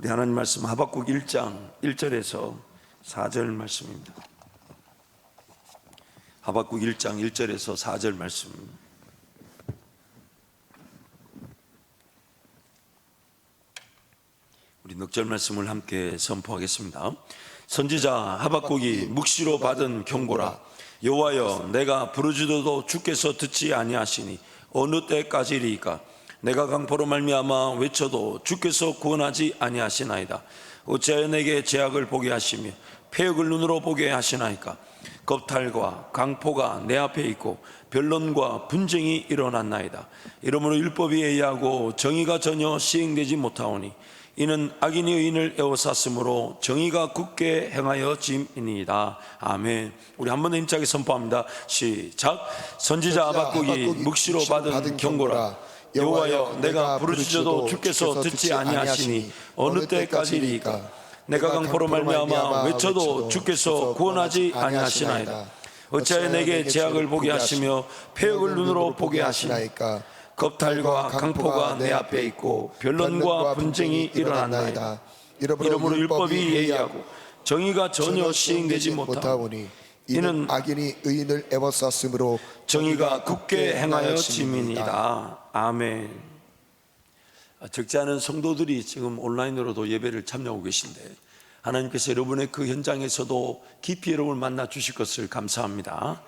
우리 하나님 말씀 하박국 1장 1절에서 4절 말씀입니다. 하박국 1장 1절에서 4절 말씀. 우리 넉절 말씀을 함께 선포하겠습니다. 선지자 하박국이 묵시로 받은 경고라. 여호와여, 내가 부르짖어도 주께서 듣지 아니하시니 어느 때까지리이까? 내가 강포로 말미암아 외쳐도 주께서 구원하지 아니하시나이다. 어찌하여 내게 죄악을 보게 하시며 패역을 눈으로 보게 하시나이까? 겁탈과 강포가 내 앞에 있고 변론과 분쟁이 일어났나이다. 이러므로 율법이 애이하고 정의가 전혀 시행되지 못하오니 이는 악인이 의인을 에워쌌으므로 정의가 굳게 행하여 짐이니이다. 아멘. 우리 한 번 더 힘차게 선포합니다. 시작. 선지자 하박국이 묵시로 받은 경고라. 여호와여, 내가 부르짖어도 주께서 듣지 아니하시니 어느 때까지리이까? 내가 강포로 말미암아 외쳐도 주께서 구원하지 아니하시나이다. 어찌하여 내게 죄악을 보게 하시며 패역을 눈으로 보게 하시나이까? 겁탈과 강포가 내 앞에 있고 변론과 분쟁이 일어났나이다. 이러므로 율법이 예의하고 정의가 전혀 시행되지 못하오니 이는 악인이 의인을 에워쌌으므로 정의가 굳게 행하여 짐이니이다. 아멘. 적지 않은 성도들이 지금 온라인으로도 예배를 참여하고 계신데 하나님께서 여러분의 그 현장에서도 깊이 여러분을 만나 주실 것을 감사합니다.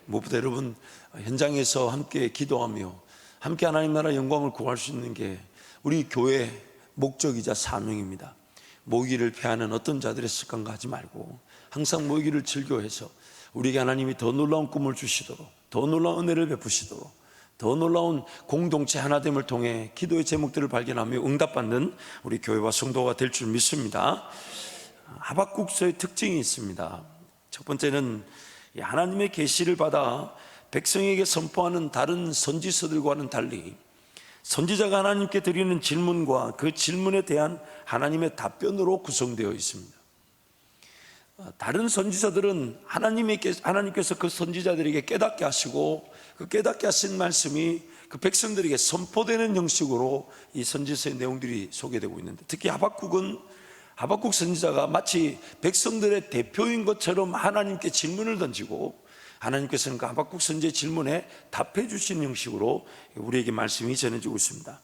무엇보다 여러분 현장에서 함께 기도하며 함께 하나님 나라 영광을 구할 수 있는 게 우리 교회의 목적이자 사명입니다. 모이기를 패하는 어떤 자들의 습관과 하지 말고 항상 모이기를 즐겨해서 우리에게 하나님이 더 놀라운 꿈을 주시도록, 더 놀라운 은혜를 베푸시도록, 더 놀라운 공동체 하나됨을 통해 기도의 제목들을 발견하며 응답받는 우리 교회와 성도가 될 줄 믿습니다. 하박국서의 특징이 있습니다. 첫 번째는 하나님의 계시를 받아 백성에게 선포하는 다른 선지서들과는 달리 선지자가 하나님께 드리는 질문과 그 질문에 대한 하나님의 답변으로 구성되어 있습니다. 다른 선지자들은 하나님께서 그 선지자들에게 깨닫게 하시고 그 깨닫게 하신 말씀이 그 백성들에게 선포되는 형식으로 이 선지서의 내용들이 소개되고 있는데, 특히 하박국 선지자가 마치 백성들의 대표인 것처럼 하나님께 질문을 던지고 하나님께서는 그 하박국 선지자의 질문에 답해 주시는 형식으로 우리에게 말씀이 전해지고 있습니다.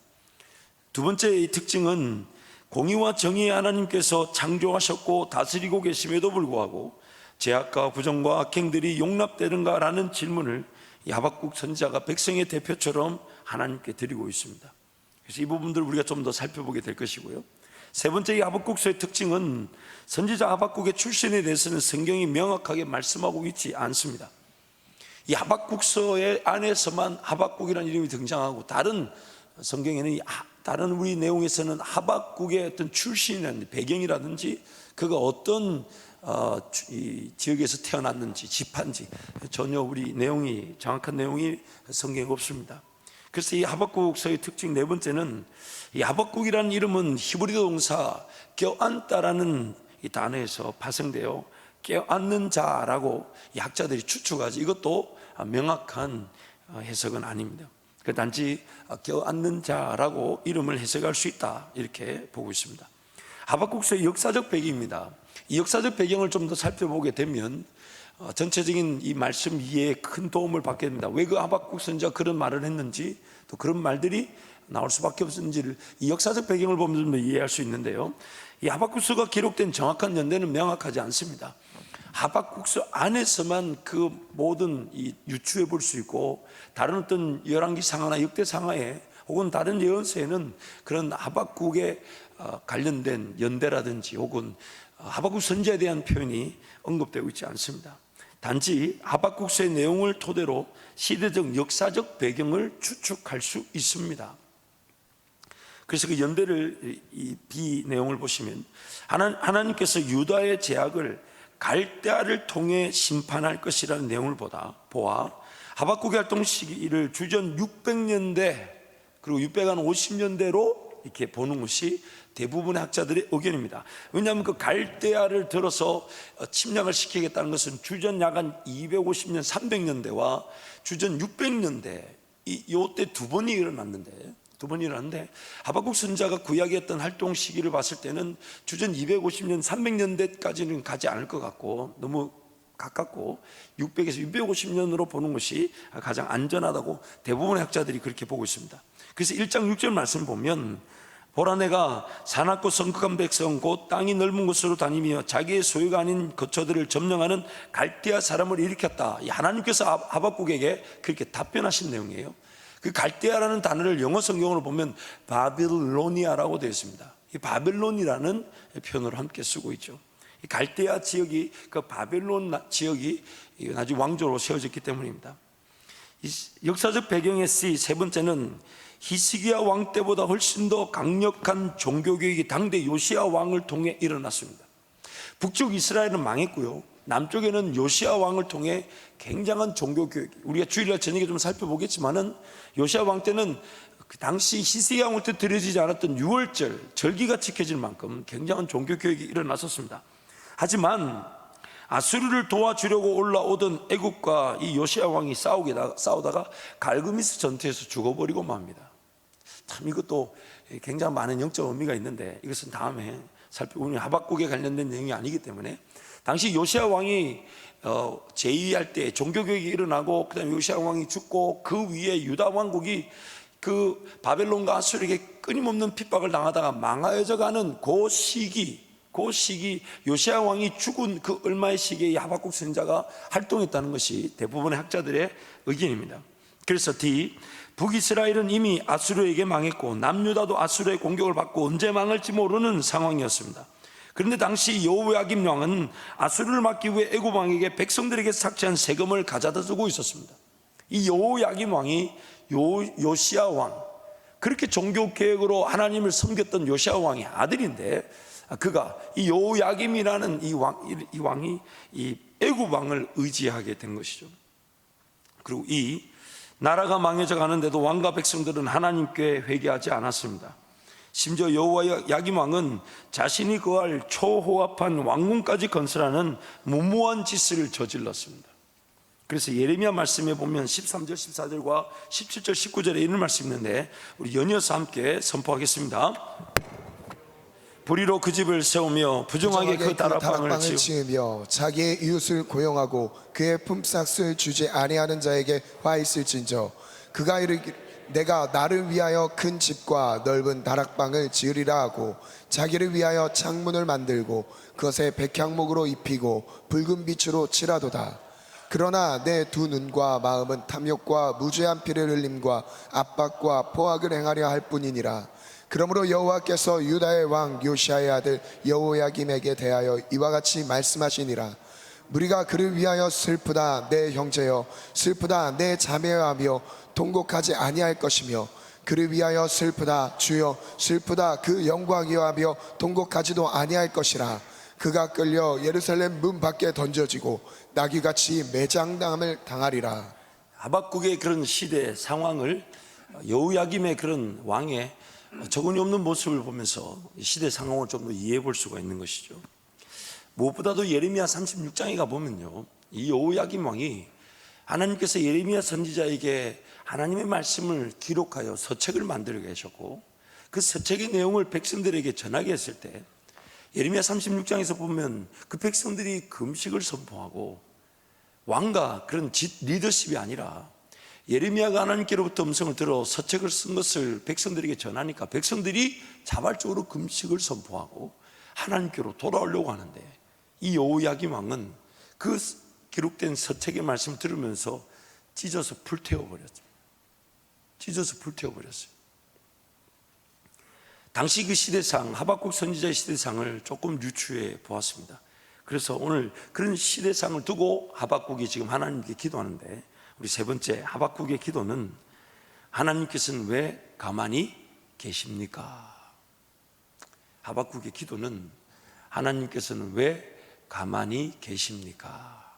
두 번째 이 특징은 공의와 정의의 하나님께서 창조하셨고 다스리고 계심에도 불구하고 죄악과 부정과 악행들이 용납되는가라는 질문을 이 하박국 선지자가 백성의 대표처럼 하나님께 드리고 있습니다. 그래서 이 부분들을 우리가 좀 더 살펴보게 될 것이고요. 세 번째 이 하박국서의 특징은 선지자 하박국의 출신에 대해서는 성경이 명확하게 말씀하고 있지 않습니다. 이 하박국서의 안에서만 하박국이라는 이름이 등장하고 다른 성경에는 다른 우리 내용에서는 하박국의 어떤 출신이라든지 배경이라든지 그가 어떤 이 지역에서 태어났는지 집한지 전혀 우리 내용이 정확한 내용이 성경에 없습니다. 그래서 이 하박국서의 특징 네 번째는 이 하박국이라는 이름은 히브리어 동사 껴안다라는 이 단어에서 파생되어 껴안는 자라고 학자들이 추측하지 이것도 명확한 해석은 아닙니다. 단지 껴안는 자라고 이름을 해석할 수 있다 이렇게 보고 있습니다. 하박국서의 역사적 배경입니다. 이 역사적 배경을 좀 더 살펴보게 되면 전체적인 이 말씀 이해에 큰 도움을 받게 됩니다. 왜 그 하박국 선지자가 그런 말을 했는지 또 그런 말들이 나올 수밖에 없었는지를 이 역사적 배경을 보면 좀 더 이해할 수 있는데요. 이 하박국서가 기록된 정확한 연대는 명확하지 않습니다. 하박국서 안에서만 그 모든 이 유추해 볼 수 있고 다른 어떤 열왕기 상하나 역대 상하에 혹은 다른 예언서에는 그런 하박국에 관련된 연대라든지 혹은 하박국 선지자에 대한 표현이 언급되고 있지 않습니다. 단지 하박국서의 내용을 토대로 시대적 역사적 배경을 추측할 수 있습니다. 그래서 그 연대를 이 비 내용을 보시면 하나님께서 유다의 죄악을 갈대아를 통해 심판할 것이라는 내용을 보아 하박국의 활동 시기를 주전 600년대 그리고 650년대로 이렇게 보는 것이 대부분의 학자들의 의견입니다. 왜냐하면 그 갈대아를 들어서 침략을 시키겠다는 것은 주전 약 한 250년 300년대와 주전 600년대 이때 두 번이 일어났는데 두 번 일어났는데, 하박국 선지자가 구약의 어떤 활동 시기를 봤을 때는 주전 250년, 300년대까지는 가지 않을 것 같고 너무 가깝고 600에서 650년으로 보는 것이 가장 안전하다고 대부분의 학자들이 그렇게 보고 있습니다. 그래서 1장 6절 말씀을 보면, 보라 내가 사납고 성급한 백성 곧 땅이 넓은 곳으로 다니며 자기의 소유가 아닌 거처들을 점령하는 갈대아 사람을 일으켰다. 하나님께서 하박국에게 그렇게 답변하신 내용이에요. 그 갈대아라는 단어를 영어 성경으로 보면 바빌로니아라고 되어 있습니다. 이 바벨론이라는 표현으로 함께 쓰고 있죠. 이 갈대아 지역이, 그 바벨론 지역이 나중에 왕조로 세워졌기 때문입니다. 이 역사적 배경의 세 번째는 히스기야 왕 때보다 훨씬 더 강력한 종교교육이 당대 요시야 왕을 통해 일어났습니다. 북쪽 이스라엘은 망했고요, 남쪽에는 요시야 왕을 통해 굉장한 종교교육, 우리가 주일날 저녁에 좀 살펴보겠지만은 요시야 왕 때는 그 당시 히스기야 왕 때 드려지지 않았던 유월절 절기가 지켜질 만큼 굉장한 종교교육이 일어났었습니다. 하지만 아수르를 도와주려고 올라오던 애국과 이 요시야 왕이 싸우다가 갈그미스 전투에서 죽어버리고 맙니다. 참 이것도 굉장히 많은 영적 의미가 있는데 이것은 다음에 살펴보면 하박국에 관련된 내용이 아니기 때문에, 당시 요시야 왕이 제위할 때 종교교육이 일어나고 그다음에 요시야 왕이 죽고 그 위에 유다 왕국이 그 바벨론과 아수르에게 끊임없는 핍박을 당하다가 망하여져 가는 그 시기 요시야 왕이 죽은 그 얼마의 시기에 이 하박국 선지자가 활동했다는 것이 대부분의 학자들의 의견입니다. 그래서 북이스라엘은 이미 아수르에게 망했고 남유다도 아수르의 공격을 받고 언제 망할지 모르는 상황이었습니다. 그런데 당시 여호야김 왕은 아수르를 막기 위해 애굽 왕에게 백성들에게 삭제한 세금을 가져다 주고 있었습니다. 이 여호야김 왕이 요시야 왕, 그렇게 종교 개혁으로 하나님을 섬겼던 요시야 왕의 아들인데, 그가 이 여호야김이라는 이 왕이 이 애굽 왕을 의지하게 된 것이죠. 그리고 이 나라가 망해져 가는데도 왕과 백성들은 하나님께 회개하지 않았습니다. 심지어 여호야김 왕은 자신이 거할 초호합한 왕궁까지 건설하는 무모한 짓을 저질렀습니다. 그래서 예레미야 말씀에 보면 13절 14절과 17절 19절에 이런 말씀이 있는데 우리 연이어서 함께 선포하겠습니다. 불의로 그 집을 세우며 부정하게 그 다락방을 지으며 자기의 이웃을 고용하고 그의 품삯을 주지 아니하는 자에게 화 있을진저, 그가 이르기를 내가 나를 위하여 큰 집과 넓은 다락방을 지으리라 하고 자기를 위하여 창문을 만들고 그것에 백향목으로 입히고 붉은 빛으로 칠하도다. 그러나 내 두 눈과 마음은 탐욕과 무죄한 피를 흘림과 압박과 포악을 행하려 할 뿐이니라. 그러므로 여호와께서 유다의 왕 요시야의 아들 여호야김에게 대하여 이와 같이 말씀하시니라. 무리가 그를 위하여 슬프다 내 형제여, 슬프다 내 자매하며 통곡하지 아니할 것이며, 그를 위하여 슬프다 주여, 슬프다 그 영광이여 하며 통곡하지도 아니할 것이라. 그가 끌려 예루살렘 문 밖에 던져지고 나귀같이 매장당함을 당하리라. 하박국의 그런 시대 상황을 여호야김의 그런 왕의 적응이 없는 모습을 보면서 시대 상황을 좀 더 이해해 볼 수가 있는 것이죠. 무엇보다도 예레미야 36장에 가보면요, 이 여호야김 왕이 하나님께서 예레미야 선지자에게 하나님의 말씀을 기록하여 서책을 만들어 계셨고 그 서책의 내용을 백성들에게 전하게 했을 때 예레미야 36장에서 보면 그 백성들이 금식을 선포하고 왕과 그런 리더십이 아니라 예레미야가 하나님께로부터 음성을 들어 서책을 쓴 것을 백성들에게 전하니까 백성들이 자발적으로 금식을 선포하고 하나님께로 돌아오려고 하는데, 이 여호야김 왕은 그 기록된 서책의 말씀을 들으면서 찢어서 불태워버렸어요. 당시 그 시대상, 하박국 선지자의 시대상을 조금 유추해 보았습니다. 그래서 오늘 그런 시대상을 두고 하박국이 지금 하나님께 기도하는데, 우리 세 번째 하박국의 기도는 하나님께서는 왜 가만히 계십니까? 하박국의 기도는 하나님께서는 왜 가만히 계십니까?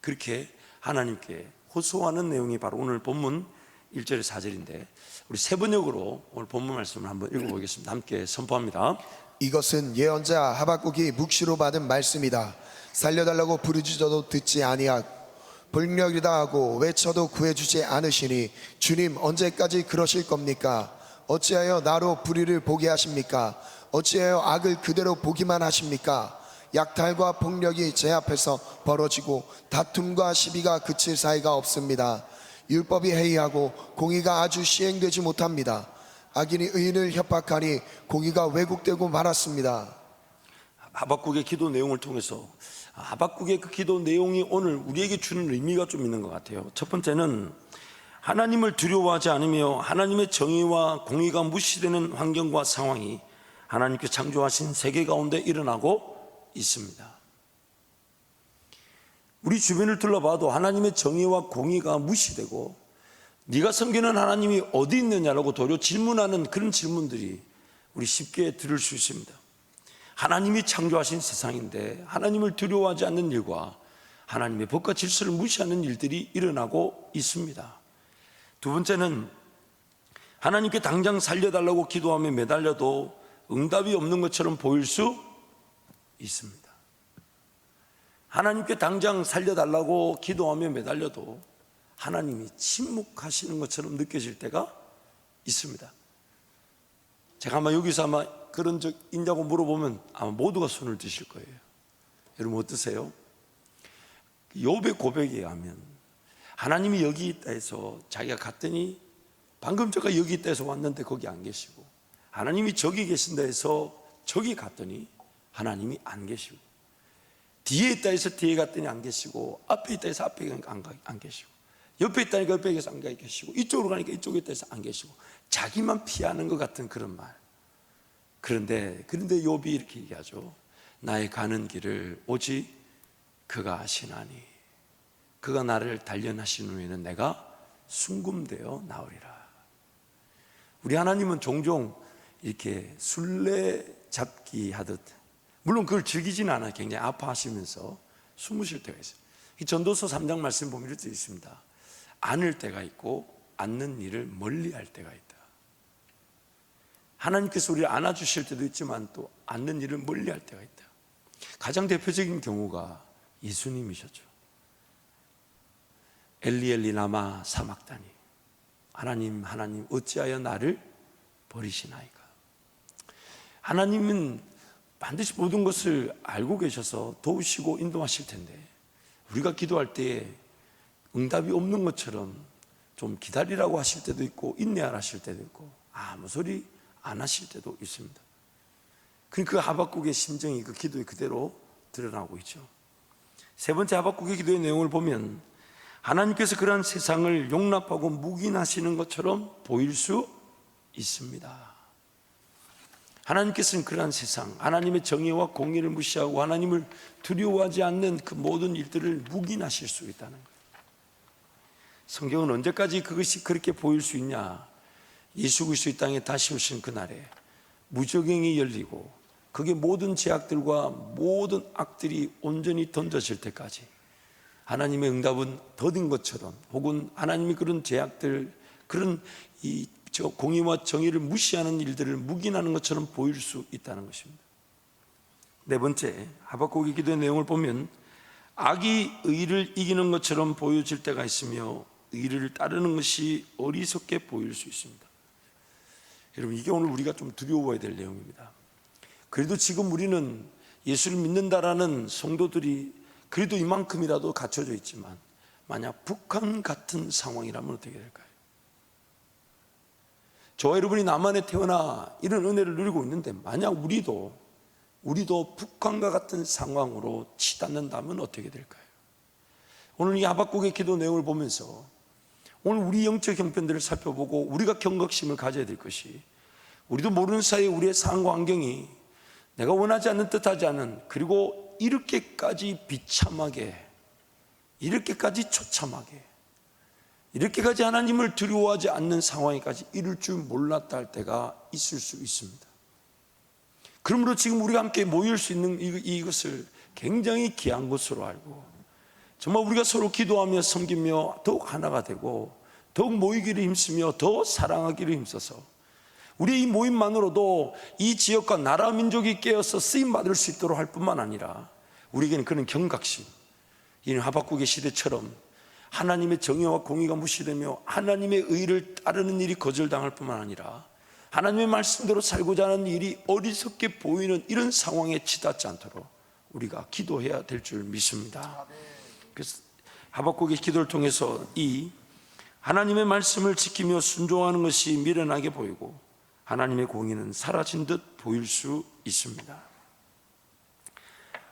그렇게 하나님께 호소하는 내용이 바로 오늘 본문 1절에 4절인데, 우리 세 번역으로 오늘 본문 말씀을 한번 읽어보겠습니다. 함께 선포합니다. 이것은 예언자 하박국이 묵시로 받은 말씀이다. 살려달라고 부르짖어도 듣지 아니하고 불력이다 하고 외쳐도 구해주지 않으시니 주님 언제까지 그러실 겁니까? 어찌하여 나로 불의를 보게 하십니까? 어찌하여 악을 그대로 보기만 하십니까? 약탈과 폭력이 제 앞에서 벌어지고 다툼과 시비가 그칠 사이가 없습니다. 율법이 해이하고 공의가 아주 시행되지 못합니다. 악인이 의인을 협박하니 공의가 왜곡되고 말았습니다. 하박국의 기도 내용을 통해서 하박국의 그 기도 내용이 오늘 우리에게 주는 의미가 좀 있는 것 같아요. 첫 번째는 하나님을 두려워하지 않으며 하나님의 정의와 공의가 무시되는 환경과 상황이 하나님께서 창조하신 세계 가운데 일어나고 있습니다. 우리 주변을 둘러봐도 하나님의 정의와 공의가 무시되고 네가 섬기는 하나님이 어디 있느냐라고 도리어 질문하는 그런 질문들이 우리 쉽게 들을 수 있습니다. 하나님이 창조하신 세상인데 하나님을 두려워하지 않는 일과 하나님의 법과 질서를 무시하는 일들이 일어나고 있습니다. 두 번째는 하나님께 당장 살려달라고 기도하며 매달려도 응답이 없는 것처럼 보일 수 있습니다. 하나님께 당장 살려달라고 기도하며 매달려도 하나님이 침묵하시는 것처럼 느껴질 때가 있습니다. 제가 아마 여기서 아마 그런 적 있냐고 물어보면 아마 모두가 손을 드실 거예요. 여러분 어떠세요? 욥의 고백에 의하면 하나님이 여기 있다 해서 자기가 갔더니 방금 저가 여기 있다 해서 왔는데 거기 안 계시고, 하나님이 저기 계신다 해서 저기 갔더니 하나님이 안 계시고, 뒤에 있다 해서 뒤에 갔더니 안 계시고, 앞에 있다 해서 앞에 안 계시고, 옆에 있다니까 옆에 계서 안 계시고, 이쪽으로 가니까 이쪽에 있다 해서 안 계시고, 자기만 피하는 것 같은 그런 말. 그런데 욥이 이렇게 얘기하죠. 나의 가는 길을 오직 그가 아시나니 그가 나를 단련하신 후에는 내가 순금되어 나오리라. 우리 하나님은 종종 이렇게 술래잡기 하듯, 물론 그걸 즐기지는 않아요. 굉장히 아파하시면서 숨으실 때가 있어요. 이 전도서 3장 말씀 보면 이렇게 있습니다. 안을 때가 있고 안는 일을 멀리할 때가 있다. 하나님께서 우리를 안아주실 때도 있지만 또 안는 일을 멀리할 때가 있다. 가장 대표적인 경우가 예수님이셨죠. 엘리 엘리 라마 사막다니, 하나님 하나님 어찌하여 나를 버리시나이까. 하나님은 반드시 모든 것을 알고 계셔서 도우시고 인도하실 텐데, 우리가 기도할 때에 응답이 없는 것처럼 좀 기다리라고 하실 때도 있고 인내하라 하실 때도 있고 아무 소리 안 하실 때도 있습니다. 그 하박국의 심정이 그 기도에 그대로 드러나고 있죠. 세 번째 하박국의 기도의 내용을 보면 하나님께서 그러한 세상을 용납하고 묵인하시는 것처럼 보일 수 있습니다. 하나님께서는 그러한 세상, 하나님의 정의와 공의를 무시하고 하나님을 두려워하지 않는 그 모든 일들을 묵인하실 수 있다는 거예요. 성경은 언제까지 그것이 그렇게 보일 수 있냐? 예수 그리스도 이 땅에 다시 오신 그날에 무저갱이 열리고 그게 모든 제약들과 모든 악들이 온전히 던져질 때까지 하나님의 응답은 더딘 것처럼, 혹은 하나님이 그런 제약들, 그런 공의와 정의를 무시하는 일들을 묵인하는 것처럼 보일 수 있다는 것입니다. 네 번째, 하박국의 기도의 내용을 보면 악이 의를 이기는 것처럼 보여질 때가 있으며 의를 따르는 것이 어리석게 보일 수 있습니다. 여러분, 이게 오늘 우리가 좀 두려워해야 될 내용입니다. 그래도 지금 우리는 예수를 믿는다라는 성도들이 그래도 이만큼이라도 갖춰져 있지만, 만약 북한 같은 상황이라면 어떻게 될까요? 저와 여러분이 남한에 태어나 이런 은혜를 누리고 있는데 만약 우리도 북한과 같은 상황으로 치닫는다면 어떻게 될까요? 오늘 이 하박국의 기도 내용을 보면서 오늘 우리 영적 형편들을 살펴보고 우리가 경각심을 가져야 될 것이, 우리도 모르는 사이에 우리의 상황과 환경이 내가 원하지 않는, 뜻하지 않은, 그리고 이렇게까지 비참하게, 이렇게까지 처참하게, 이렇게까지 하나님을 두려워하지 않는 상황에까지 이를 줄 몰랐다 할 때가 있을 수 있습니다. 그러므로 지금 우리가 함께 모일 수 있는 이것을 굉장히 귀한 것으로 알고, 정말 우리가 서로 기도하며 섬기며 더욱 하나가 되고 더욱 모이기를 힘쓰며 더 사랑하기를 힘써서 우리의 이 모임만으로도 이 지역과 나라 민족이 깨어서 쓰임받을 수 있도록 할 뿐만 아니라 우리에게는 그런 경각심, 이 하박국의 시대처럼 하나님의 정의와 공의가 무시되며 하나님의 의를 따르는 일이 거절당할 뿐만 아니라 하나님의 말씀대로 살고자 하는 일이 어리석게 보이는 이런 상황에 치닫지 않도록 우리가 기도해야 될 줄 믿습니다. 그래서 하박국의 기도를 통해서 이 하나님의 말씀을 지키며 순종하는 것이 미련하게 보이고 하나님의 공의는 사라진 듯 보일 수 있습니다.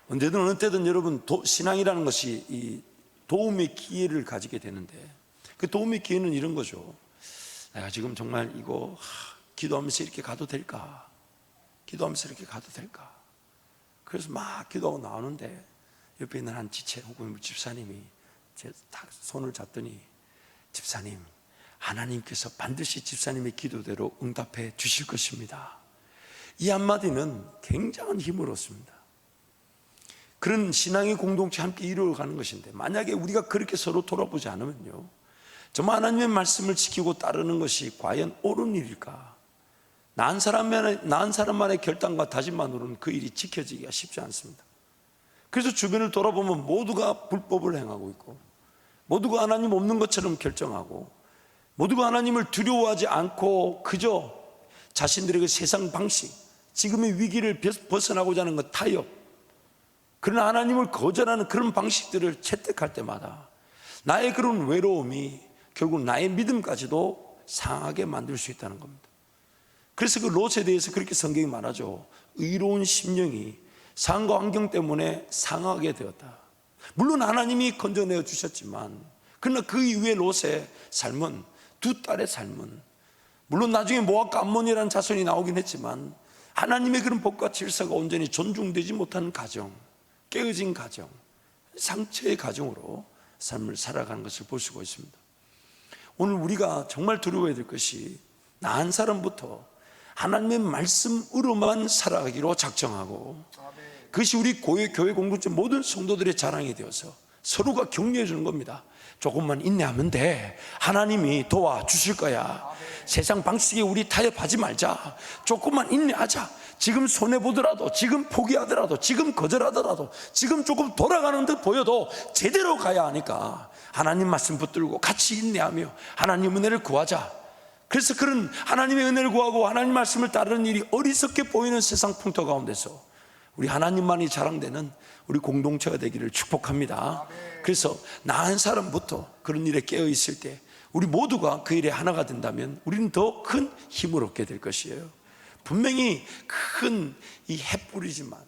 언제든 어느 때든 여러분 신앙이라는 것이 이 도움의 기회를 가지게 되는데, 그 도움의 기회는 이런 거죠. 내가 지금 정말 이거 기도하면서 이렇게 가도 될까? 기도하면서 이렇게 가도 될까? 그래서 막 기도하고 나오는데 옆에 있는 한 지체 혹은 집사님이 제 손을 잡더니, 집사님, 하나님께서 반드시 집사님의 기도대로 응답해 주실 것입니다. 이 한마디는 굉장한 힘을 얻습니다. 그런 신앙의 공동체 함께 이루어가는 것인데, 만약에 우리가 그렇게 서로 돌아보지 않으면요, 정말 하나님의 말씀을 지키고 따르는 것이 과연 옳은 일일까? 나은 사람만의 결단과 다짐만으로는 그 일이 지켜지기가 쉽지 않습니다. 그래서 주변을 돌아보면 모두가 불법을 행하고 있고, 모두가 하나님 없는 것처럼 결정하고, 모두가 하나님을 두려워하지 않고 그저 자신들의 그 세상 방식, 지금의 위기를 벗어나고자 하는 것, 타협, 그러나 하나님을 거절하는 그런 방식들을 채택할 때마다 나의 그런 외로움이 결국 나의 믿음까지도 상하게 만들 수 있다는 겁니다. 그래서 그 롯에 대해서 그렇게 성경이 말하죠. 의로운 심령이 상황과 환경 때문에 상하게 되었다. 물론 하나님이 건져내어 주셨지만, 그러나 그 이후에 롯의 삶은, 두 딸의 삶은, 물론 나중에 모압과 암몬이라는 자손이 나오긴 했지만 하나님의 그런 법과 질서가 온전히 존중되지 못한 가정, 깨어진 가정, 상처의 가정으로 삶을 살아가는 것을 볼 수가 있습니다. 오늘 우리가 정말 두려워해야 될 것이, 나한 사람부터 하나님의 말씀으로만 살아가기로 작정하고, 그것이 우리 교회 공동체 모든 성도들의 자랑이 되어서 서로가 격려해 주는 겁니다. 조금만 인내하면 돼. 하나님이 도와주실 거야. 세상 방식에 우리 타협하지 말자. 조금만 인내하자. 지금 손해보더라도, 지금 포기하더라도, 지금 거절하더라도, 지금 조금 돌아가는 듯 보여도 제대로 가야 하니까 하나님 말씀 붙들고 같이 인내하며 하나님 은혜를 구하자. 그래서 그런 하나님의 은혜를 구하고 하나님 말씀을 따르는 일이 어리석게 보이는 세상 풍토 가운데서 우리 하나님만이 자랑되는 우리 공동체가 되기를 축복합니다. 그래서 나 한 사람부터 그런 일에 깨어 있을 때 우리 모두가 그 일에 하나가 된다면 우리는 더 큰 힘을 얻게 될 것이에요. 분명히 큰 이 햇불이지만,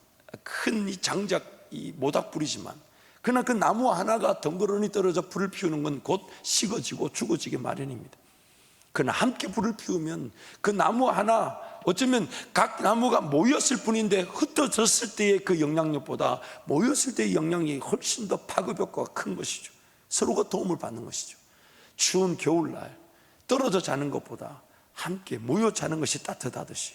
큰 이 장작, 이 모닥불이지만, 그러나 그 나무 하나가 덩그러니 떨어져 불을 피우는 건 곧 식어지고 죽어지기 마련입니다. 그러나 함께 불을 피우면 그 나무 하나, 어쩌면 각 나무가 모였을 뿐인데 흩어졌을 때의 그 영향력보다 모였을 때의 영향력이 훨씬 더 파급 효과가 큰 것이죠. 서로가 도움을 받는 것이죠. 추운 겨울날 떨어져 자는 것보다 함께 모여 자는 것이 따뜻하듯이,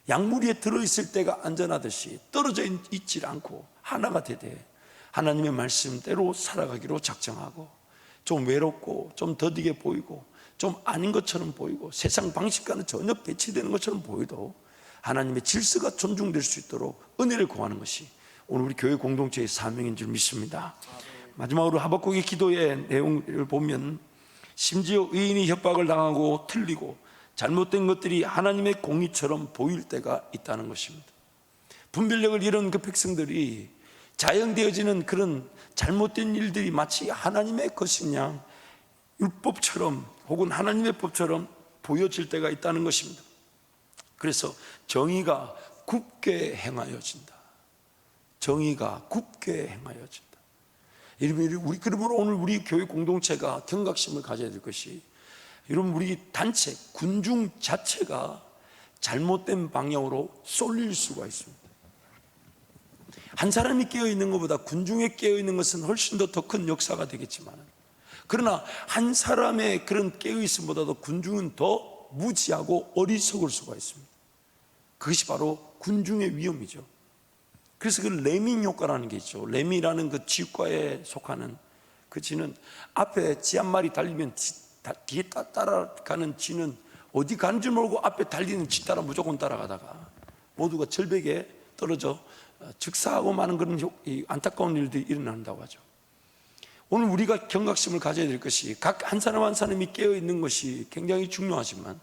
양무리에 들어있을 때가 안전하듯이 떨어져 있지 않고 하나가 되되 하나님의 말씀대로 살아가기로 작정하고, 좀 외롭고 좀 더디게 보이고 좀 아닌 것처럼 보이고 세상 방식과는 전혀 배치되는 것처럼 보여도 하나님의 질서가 존중될 수 있도록 은혜를 구하는 것이 오늘 우리 교회 공동체의 사명인 줄 믿습니다. 마지막으로 하박국의 기도의 내용을 보면, 심지어 의인이 협박을 당하고 틀리고 잘못된 것들이 하나님의 공의처럼 보일 때가 있다는 것입니다. 분별력을 잃은 그 백성들이 자연되어지는 그런 잘못된 일들이 마치 하나님의 것인 양 율법처럼 혹은 하나님의 법처럼 보여질 때가 있다는 것입니다. 그래서 정의가 굽게 행하여진다. 정의가 굽게 행하여진다. 그러므로 오늘 우리 교회 공동체가 경각심을 가져야 될 것이, 여러분, 우리 단체, 군중 자체가 잘못된 방향으로 쏠릴 수가 있습니다. 한 사람이 깨어있는 것보다 군중에 깨어있는 것은 훨씬 더 큰 역사가 되겠지만, 그러나 한 사람의 그런 깨어있음보다도 군중은 더 무지하고 어리석을 수가 있습니다. 그것이 바로 군중의 위험이죠. 그래서 그 레밍 효과라는 게 있죠. 레미라는 그 쥐과에 속하는 그 쥐는 앞에 쥐 한 마리 달리면 뒤에 따라가는 쥐는 어디 가는지 모르고 앞에 달리는 쥐 따라 무조건 따라가다가 모두가 절벽에 떨어져 즉사하고 마는 그런 안타까운 일들이 일어난다고 하죠. 오늘 우리가 경각심을 가져야 될 것이, 각 한 사람 한 사람이 깨어있는 것이 굉장히 중요하지만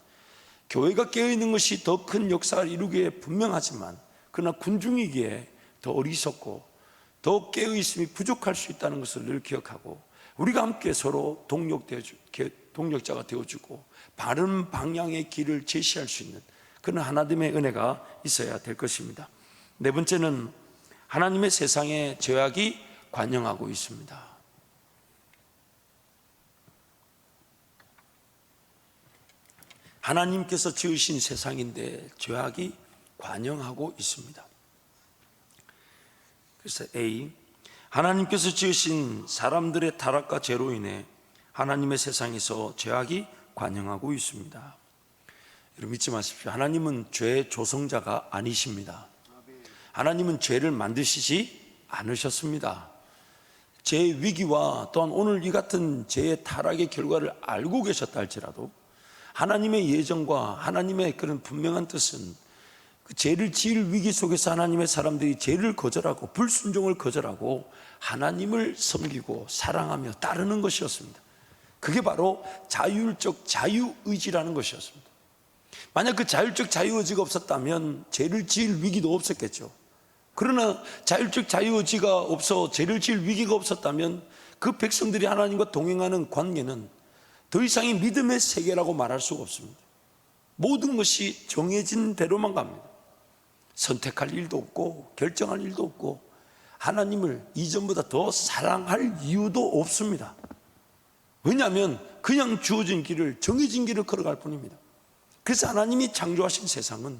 교회가 깨어있는 것이 더 큰 역사를 이루기에 분명하지만, 그러나 군중이기에 더 어리석고 더 깨어있음이 부족할 수 있다는 것을 늘 기억하고, 우리가 함께 서로 동력자가 되어주고 바른 방향의 길을 제시할 수 있는 그런 하나님의 은혜가 있어야 될 것입니다. 네 번째는 하나님의 세상에 죄악이 관영하고 있습니다. 하나님께서 지으신 세상인데 죄악이 관영하고 있습니다. 그래서 A, 하나님께서 지으신 사람들의 타락과 죄로 인해 하나님의 세상에서 죄악이 관영하고 있습니다. 여러분 잊지 마십시오. 하나님은 죄의 조성자가 아니십니다. 하나님은 죄를 만드시지 않으셨습니다. 죄의 위기와 또한 오늘 이 같은 죄의 타락의 결과를 알고 계셨다 할지라도 하나님의 예정과 하나님의 그런 분명한 뜻은 그 죄를 지을 위기 속에서 하나님의 사람들이 죄를 거절하고 불순종을 거절하고 하나님을 섬기고 사랑하며 따르는 것이었습니다. 그게 바로 자율적 자유의지라는 것이었습니다. 만약 그 자율적 자유의지가 없었다면 죄를 지을 위기도 없었겠죠. 그러나 자율적 자유의지가 없어 죄를 지을 위기가 없었다면 그 백성들이 하나님과 동행하는 관계는 더 이상의 믿음의 세계라고 말할 수가 없습니다. 모든 것이 정해진 대로만 갑니다. 선택할 일도 없고 결정할 일도 없고 하나님을 이전보다 더 사랑할 이유도 없습니다. 왜냐하면 그냥 주어진 길을, 정해진 길을 걸어갈 뿐입니다. 그래서 하나님이 창조하신 세상은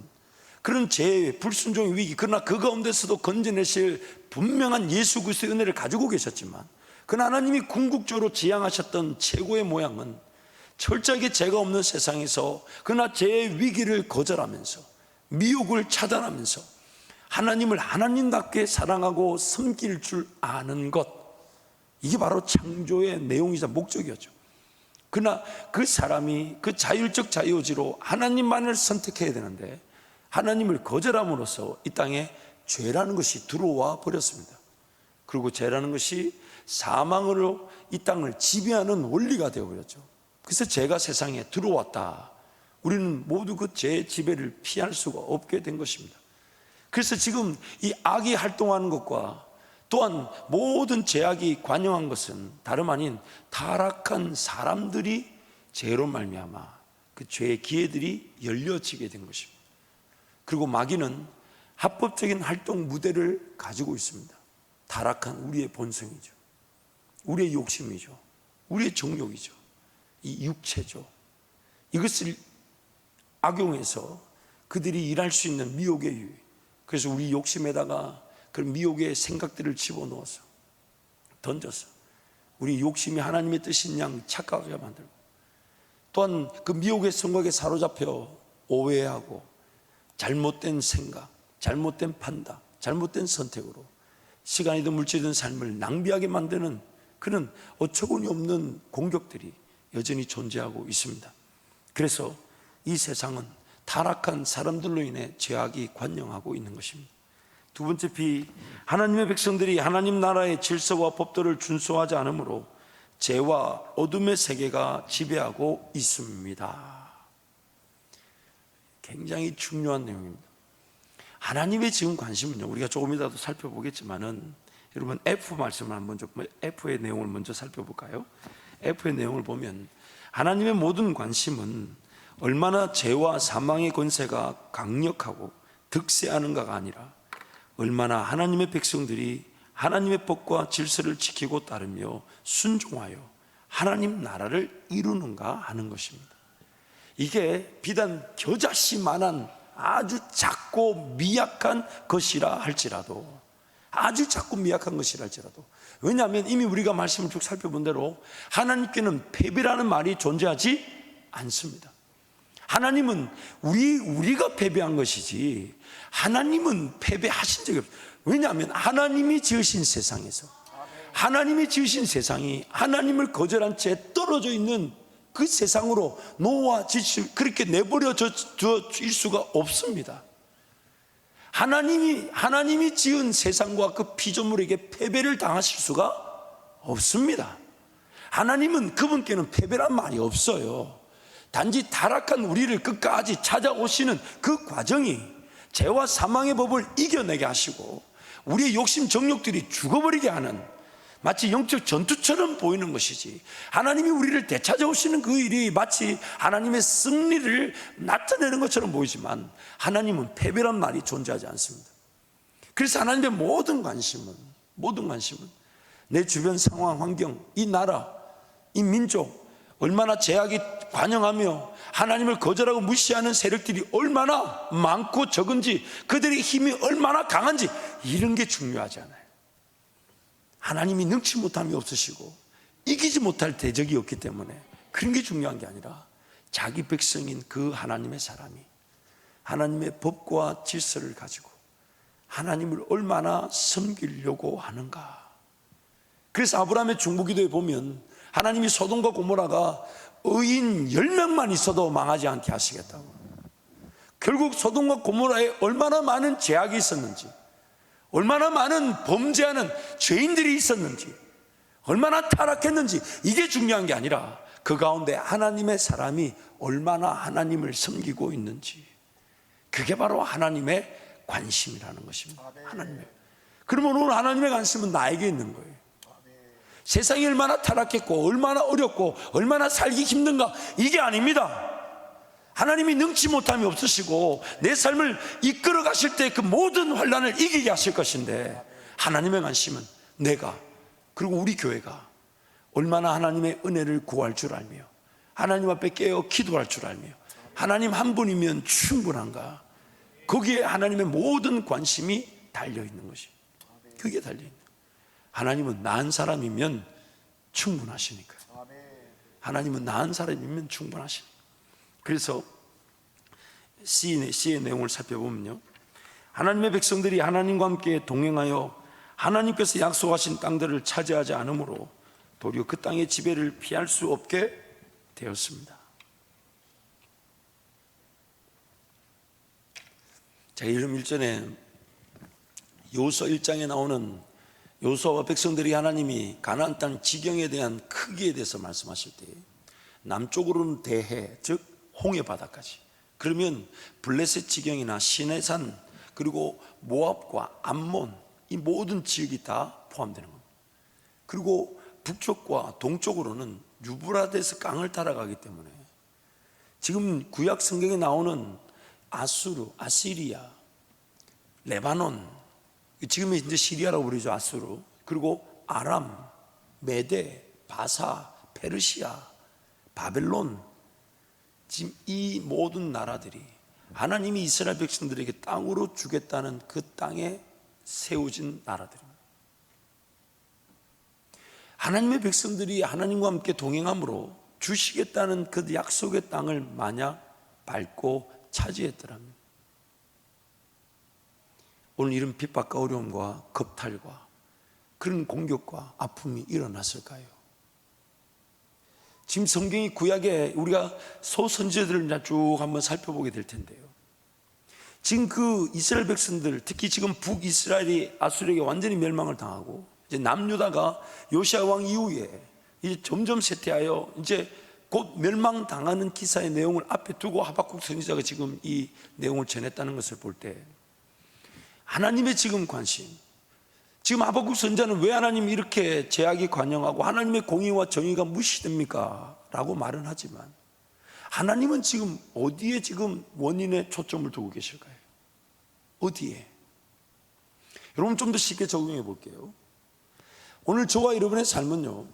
그런 죄의 불순종의 위기, 그러나 그 가운데서도 건져내실 분명한 예수 그리스도의 은혜를 가지고 계셨지만, 그러나 하나님이 궁극적으로 지향하셨던 최고의 모양은 철저하게 죄가 없는 세상에서 그러나 죄의 위기를 거절하면서 미혹을 차단하면서 하나님을 하나님답게 사랑하고 섬길 줄 아는 것, 이게 바로 창조의 내용이자 목적이었죠. 그러나 그 사람이 그 자율적 자유의지로 하나님만을 선택해야 되는데 하나님을 거절함으로써 이 땅에 죄라는 것이 들어와 버렸습니다. 그리고 죄라는 것이 사망으로 이 땅을 지배하는 원리가 되어버렸죠. 그래서 죄가 세상에 들어왔다. 우리는 모두 그 죄의 지배를 피할 수가 없게 된 것입니다. 그래서 지금 이 악이 활동하는 것과 또한 모든 죄악이 관영한 것은 다름 아닌 타락한 사람들이 죄로 말미암아 그 죄의 기회들이 열려지게 된 것입니다. 그리고 마귀는 합법적인 활동 무대를 가지고 있습니다. 타락한 우리의 본성이죠. 우리의 욕심이죠. 우리의 정욕이죠. 이 육체죠. 이것을 악용해서 그들이 일할 수 있는 미혹의 유혹. 그래서 우리 욕심에다가 그런 미혹의 생각들을 집어넣어서 던져서 우리 욕심이 하나님의 뜻인 양 착각하게 만들고, 또한 그 미혹의 성곽에 사로잡혀 오해하고 잘못된 생각, 잘못된 판단, 잘못된 선택으로 시간이든 물질이든 삶을 낭비하게 만드는 그런 어처구니 없는 공격들이 여전히 존재하고 있습니다. 그래서 이 세상은 타락한 사람들로 인해 죄악이 관영하고 있는 것입니다. 두 번째 B, 하나님의 백성들이 하나님 나라의 질서와 법도를 준수하지 않으므로 죄와 어둠의 세계가 지배하고 있습니다. 굉장히 중요한 내용입니다. 하나님의 지금 관심은요, 우리가 조금 이따도 살펴보겠지만은, 여러분 F 말씀을 한번 F의 내용을 먼저 살펴볼까요? F의 내용을 보면 하나님의 모든 관심은 얼마나 죄와 사망의 권세가 강력하고 득세하는가가 아니라 얼마나 하나님의 백성들이 하나님의 법과 질서를 지키고 따르며 순종하여 하나님 나라를 이루는가 하는 것입니다. 이게 비단 겨자씨만한 아주 작고 미약한 것이라 할지라도, 아주 작고 미약한 것이라 할지라도, 왜냐하면 이미 우리가 말씀을 쭉 살펴본 대로 하나님께는 패배라는 말이 존재하지 않습니다. 하나님은 우리가 패배한 것이지 하나님은 패배하신 적이 없어요. 왜냐하면 하나님이 지으신 세상에서, 하나님이 지으신 세상이 하나님을 거절한 채 떨어져 있는 그 세상으로 놓아질, 그렇게 내버려질 수가 없습니다. 하나님이 지은 세상과 그 피조물에게 패배를 당하실 수가 없습니다. 하나님은 그분께는 패배란 말이 없어요. 단지 타락한 우리를 끝까지 찾아오시는 그 과정이 죄와 사망의 법을 이겨내게 하시고 우리의 욕심 정욕들이 죽어버리게 하는 마치 영적 전투처럼 보이는 것이지, 하나님이 우리를 되찾아오시는 그 일이 마치 하나님의 승리를 나타내는 것처럼 보이지만 하나님은 패배란 말이 존재하지 않습니다. 그래서 하나님의 모든 관심은 내 주변 상황, 환경, 이 나라, 이 민족, 얼마나 제약이 관영하며 하나님을 거절하고 무시하는 세력들이 얼마나 많고 적은지, 그들의 힘이 얼마나 강한지, 이런 게 중요하지 않아요. 하나님이 능치 못함이 없으시고 이기지 못할 대적이 없기 때문에 그런 게 중요한 게 아니라 자기 백성인 그 하나님의 사람이 하나님의 법과 질서를 가지고 하나님을 얼마나 섬기려고 하는가. 그래서 아브라함의 중보기도에 보면 하나님이 소돔과 고모라가 의인 10명만 있어도 망하지 않게 하시겠다고. 결국 소돔과 고모라에 얼마나 많은 제약이 있었는지, 얼마나 많은 범죄하는 죄인들이 있었는지, 얼마나 타락했는지, 이게 중요한 게 아니라 그 가운데 하나님의 사람이 얼마나 하나님을 섬기고 있는지, 그게 바로 하나님의 관심이라는 것입니다. 하나님의. 그러면 오늘 하나님의 관심은 나에게 있는 거예요. 세상이 얼마나 타락했고 얼마나 어렵고 얼마나 살기 힘든가, 이게 아닙니다. 하나님이 능치 못함이 없으시고 내 삶을 이끌어 가실 때 그 모든 환난을 이기게 하실 것인데, 하나님의 관심은 내가, 그리고 우리 교회가 얼마나 하나님의 은혜를 구할 줄 알며 하나님 앞에 깨어 기도할 줄 알며 하나님 한 분이면 충분한가, 거기에 하나님의 모든 관심이 달려있는 것이, 그게 달려있는 거예요. 하나님은 나은 사람이면 충분하시니까요. 하나님은 나은 사람이면 충분하시니까요. 그래서 시의 내용을 살펴보면요, 하나님의 백성들이 하나님과 함께 동행하여 하나님께서 약속하신 땅들을 차지하지 않으므로 도리어 그 땅의 지배를 피할 수 없게 되었습니다. 제가 이름 일전에 여호수아 1장에 나오는 여호수아와 백성들이 하나님이 가나안 땅 지경에 대한 크기에 대해서 말씀하실 때 남쪽으로는 대해, 즉 홍해 바다까지, 그러면 블레셋 지경이나 시내산, 그리고 모압과 암몬, 이 모든 지역이 다 포함되는 겁니다. 그리고 북쪽과 동쪽으로는 유브라데스 강을 따라가기 때문에 지금 구약 성경에 나오는 아수르, 아시리아, 레바논, 지금 이제 시리아라고 부르죠, 아수르, 그리고 아람, 메데, 바사, 페르시아, 바벨론, 지금 이 모든 나라들이 하나님이 이스라엘 백성들에게 땅으로 주겠다는 그 땅에 세워진 나라들입니다. 하나님의 백성들이 하나님과 함께 동행함으로 주시겠다는 그 약속의 땅을 만약 밟고 차지했더라면 오늘 이런 핍박과 어려움과 겁탈과 그런 공격과 아픔이 일어났을까요? 지금 성경이 구약에 우리가 소선지자들을 쭉 한번 살펴보게 될 텐데요, 지금 그 이스라엘 백성들, 특히 지금 북이스라엘이 아수르에게 완전히 멸망을 당하고 이제 남유다가 요시아 왕 이후에 이제 점점 쇠퇴하여 이제 곧 멸망당하는 기사의 내용을 앞에 두고 하박국 선지자가 지금 이 내용을 전했다는 것을 볼 때 하나님의 지금 관심, 지금 하박국 선지자는 왜 하나님이 이렇게 제약이 관영하고 하나님의 공의와 정의가 무시됩니까? 라고 말은 하지만 하나님은 지금 어디에 지금 원인에 초점을 두고 계실까요? 어디에? 여러분 좀 더 쉽게 적용해 볼게요. 오늘 저와 여러분의 삶은요,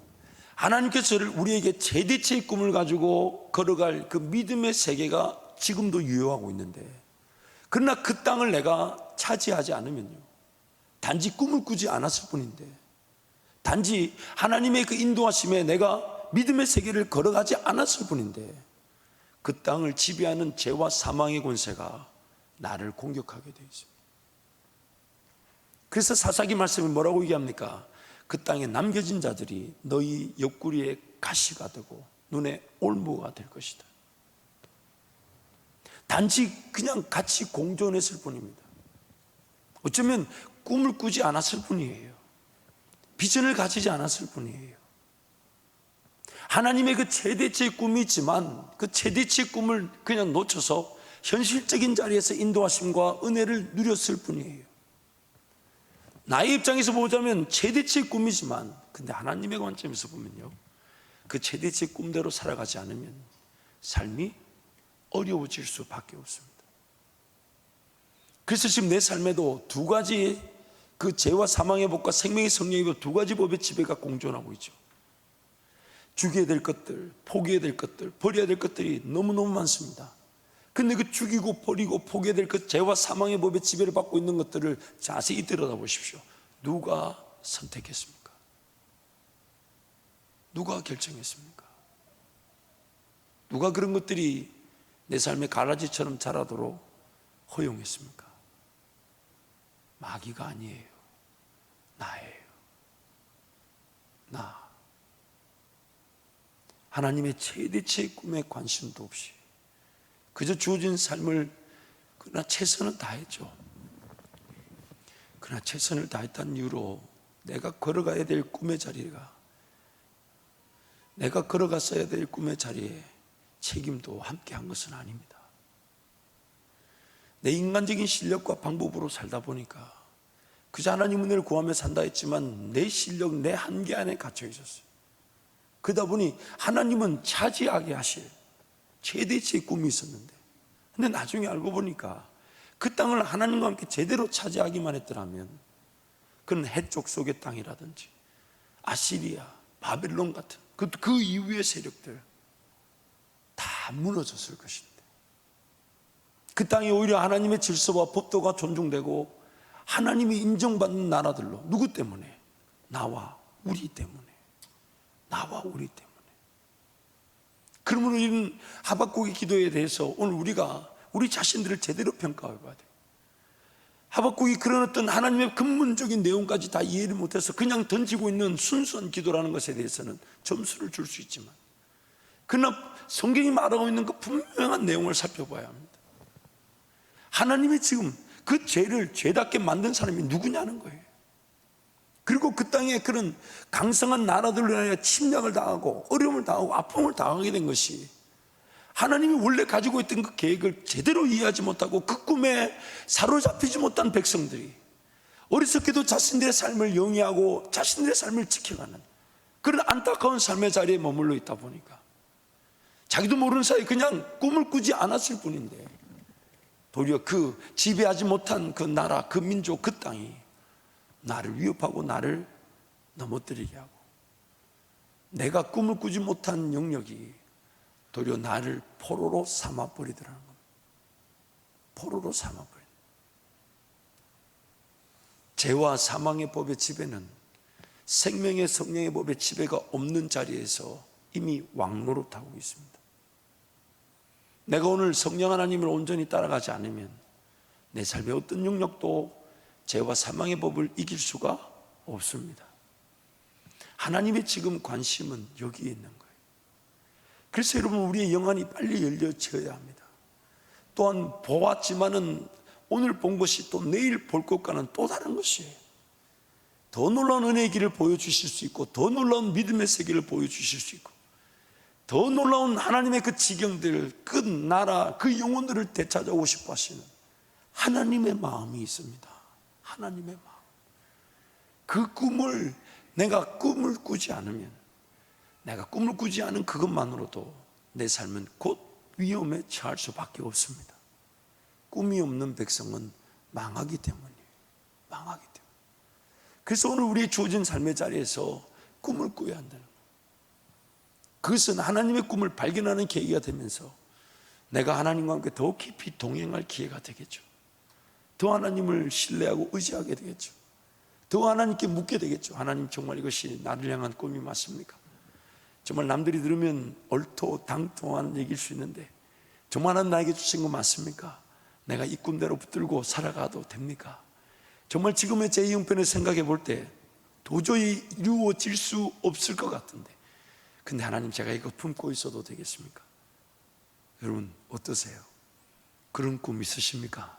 하나님께서 우리에게 제대체의 꿈을 가지고 걸어갈 그 믿음의 세계가 지금도 유효하고 있는데, 그러나 그 땅을 내가 차지하지 않으면요, 단지 꿈을 꾸지 않았을 뿐인데, 단지 하나님의 그 인도하심에 내가 믿음의 세계를 걸어가지 않았을 뿐인데, 그 땅을 지배하는 죄와 사망의 권세가 나를 공격하게 되어 있습니다. 그래서 사사기 말씀이 뭐라고 얘기합니까? 그 땅에 남겨진 자들이 너희 옆구리에 가시가 되고 눈에 올무가 될 것이다. 단지 그냥 같이 공존했을 뿐입니다. 어쩌면 꿈을 꾸지 않았을 뿐이에요. 비전을 가지지 않았을 뿐이에요. 하나님의 그 최대치의 꿈이 있지만 그 최대치의 꿈을 그냥 놓쳐서 현실적인 자리에서 인도하심과 은혜를 누렸을 뿐이에요. 나의 입장에서 보자면 최대치의 꿈이지만, 근데 하나님의 관점에서 보면요, 그 최대치의 꿈대로 살아가지 않으면 삶이 어려워질 수밖에 없습니다. 그래서 지금 내 삶에도 두 가지, 그 죄와 사망의 법과 생명의 성령의 법, 두 가지 법의 지배가 공존하고 있죠. 죽여야 될 것들, 포기해야 될 것들, 버려야 될 것들이 너무너무 많습니다. 근데 그 죽이고 버리고 포기해야 될 것, 죄와 사망의 법의 지배를 받고 있는 것들을 자세히 들여다보십시오. 누가 선택했습니까? 누가 결정했습니까? 누가 그런 것들이 내 삶의 가라지처럼 자라도록 허용했습니까? 마귀가 아니에요. 나예요. 나. 하나님의 최대치의 꿈에 관심도 없이 그저 주어진 삶을 그러나 최선을 다했죠. 그러나 최선을 다했다는 이유로 내가 걸어가야 될 꿈의 자리가, 내가 걸어갔어야 될 꿈의 자리에 책임도 함께 한 것은 아닙니다. 내 인간적인 실력과 방법으로 살다 보니까 그저 하나님 은혜를 구하며 산다 했지만 내 실력, 내 한계 안에 갇혀 있었어요. 그러다 보니 하나님은 차지하게 하실 최대치의 꿈이 있었는데, 근데 나중에 알고 보니까 그 땅을 하나님과 함께 제대로 차지하기만 했더라면 그는 해쪽 속의 땅이라든지 아시리아, 바벨론 같은 그 이후의 세력들 다 무너졌을 것인데, 그 땅이 오히려 하나님의 질서와 법도가 존중되고 하나님이 인정받는 나라들로, 누구 때문에? 나와 우리 때문에. 나와 우리 때문에. 그러므로 이런 하박국의 기도에 대해서 오늘 우리가 우리 자신들을 제대로 평가해 봐야 돼요. 하박국이 그런 어떤 하나님의 근본적인 내용까지 다 이해를 못해서 그냥 던지고 있는 순수한 기도라는 것에 대해서는 점수를 줄 수 있지만, 그러나 성경이 말하고 있는 그 분명한 내용을 살펴봐야 합니다. 하나님이 지금 그 죄를 죄답게 만든 사람이 누구냐는 거예요. 그리고 그 땅에 그런 강성한 나라들로 인하여 침략을 당하고 어려움을 당하고 아픔을 당하게 된 것이 하나님이 원래 가지고 있던 그 계획을 제대로 이해하지 못하고 그 꿈에 사로잡히지 못한 백성들이 어리석게도 자신들의 삶을 영위하고 자신들의 삶을 지켜가는 그런 안타까운 삶의 자리에 머물러 있다 보니까 자기도 모르는 사이에 그냥 꿈을 꾸지 않았을 뿐인데, 도리어 그 지배하지 못한 그 나라, 그 민족, 그 땅이 나를 위협하고 나를 넘어뜨리게 하고, 내가 꿈을 꾸지 못한 영역이 도리어 나를 포로로 삼아버리더라는 겁니다. 포로로 삼아버린. 죄와 사망의 법의 지배는 생명의 성령의 법의 지배가 없는 자리에서 이미 왕노릇하고 있습니다. 내가 오늘 성령 하나님을 온전히 따라가지 않으면 내 삶의 어떤 영역도 죄와 사망의 법을 이길 수가 없습니다. 하나님의 지금 관심은 여기에 있는 거예요. 그래서 여러분, 우리의 영안이 빨리 열려져야 합니다. 또한 보았지만은 오늘 본 것이 또 내일 볼 것과는 또 다른 것이에요. 더 놀라운 은혜의 길을 보여주실 수 있고, 더 놀라운 믿음의 세계를 보여주실 수 있고, 더 놀라운 하나님의 그 지경들, 그 나라, 그 영혼들을 되찾아오고 싶어 하시는 하나님의 마음이 있습니다. 하나님의 마음. 그 꿈을, 내가 꿈을 꾸지 않으면, 내가 꿈을 꾸지 않은 그것만으로도 내 삶은 곧 위험에 처할 수밖에 없습니다. 꿈이 없는 백성은 망하기 때문이에요. 망하기 때문에. 그래서 오늘 우리의 주어진 삶의 자리에서 꿈을 꾸어야 한다는 거예요. 그것은 하나님의 꿈을 발견하는 계기가 되면서 내가 하나님과 함께 더 깊이 동행할 기회가 되겠죠. 더 하나님을 신뢰하고 의지하게 되겠죠. 더 하나님께 묻게 되겠죠. 하나님, 정말 이것이 나를 향한 꿈이 맞습니까? 정말 남들이 들으면 얼토당토한 얘기일 수 있는데 정말 하나님 나에게 주신 거 맞습니까? 내가 이 꿈대로 붙들고 살아가도 됩니까? 정말 지금의 제 형편을 생각해 볼 때 도저히 이루어질 수 없을 것 같은데, 근데 하나님, 제가 이거 품고 있어도 되겠습니까? 여러분 어떠세요? 그런 꿈 있으십니까?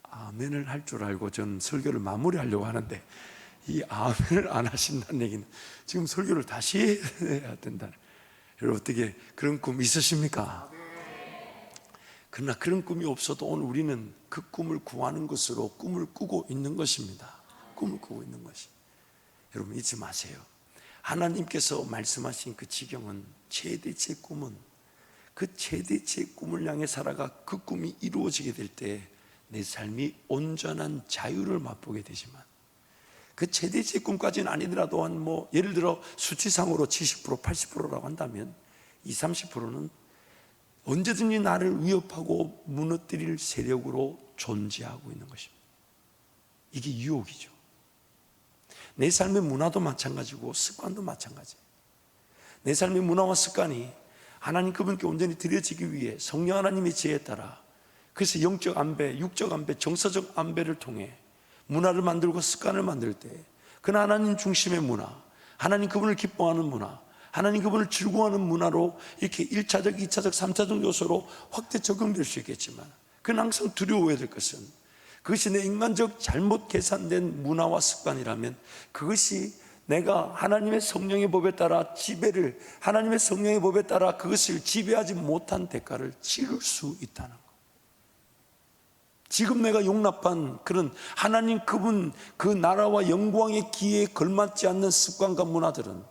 아멘을 할 줄 알고 전 설교를 마무리하려고 하는데 이 아멘을 안 하신다는 얘기는 지금 설교를 다시 해야 된다. 여러분 어떻게 그런 꿈 있으십니까? 그러나 그런 꿈이 없어도 오늘 우리는 그 꿈을 구하는 것으로 꿈을 꾸고 있는 것입니다. 꿈을 꾸고 있는 것이. 여러분 잊지 마세요. 하나님께서 말씀하신 그 지경은 최대치의 꿈은 그 최대치의 꿈을 향해 살아가 그 꿈이 이루어지게 될 때 내 삶이 온전한 자유를 맛보게 되지만 그 최대치의 꿈까지는 아니더라도 한 예를 들어 수치상으로 70% 80%라고 한다면 20, 30%는 언제든지 나를 위협하고 무너뜨릴 세력으로 존재하고 있는 것입니다. 이게 유혹이죠. 내 삶의 문화도 마찬가지고 습관도 마찬가지예요. 내 삶의 문화와 습관이 하나님 그분께 온전히 드려지기 위해 성령 하나님의 지혜에 따라 그래서 영적 안배, 육적 안배, 정서적 안배를 통해 문화를 만들고 습관을 만들 때 그는 하나님 중심의 문화, 하나님 그분을 기뻐하는 문화, 하나님 그분을 즐거워하는 문화로 이렇게 1차적, 2차적, 3차적 요소로 확대 적용될 수 있겠지만 그는 항상 두려워해야 될 것은 그것이 내 인간적 잘못 계산된 문화와 습관이라면 그것이 내가 하나님의 성령의 법에 따라 하나님의 성령의 법에 따라 그것을 지배하지 못한 대가를 치를 수 있다는 것. 지금 내가 용납한 그런 하나님 그분 그 나라와 영광의 기회에 걸맞지 않는 습관과 문화들은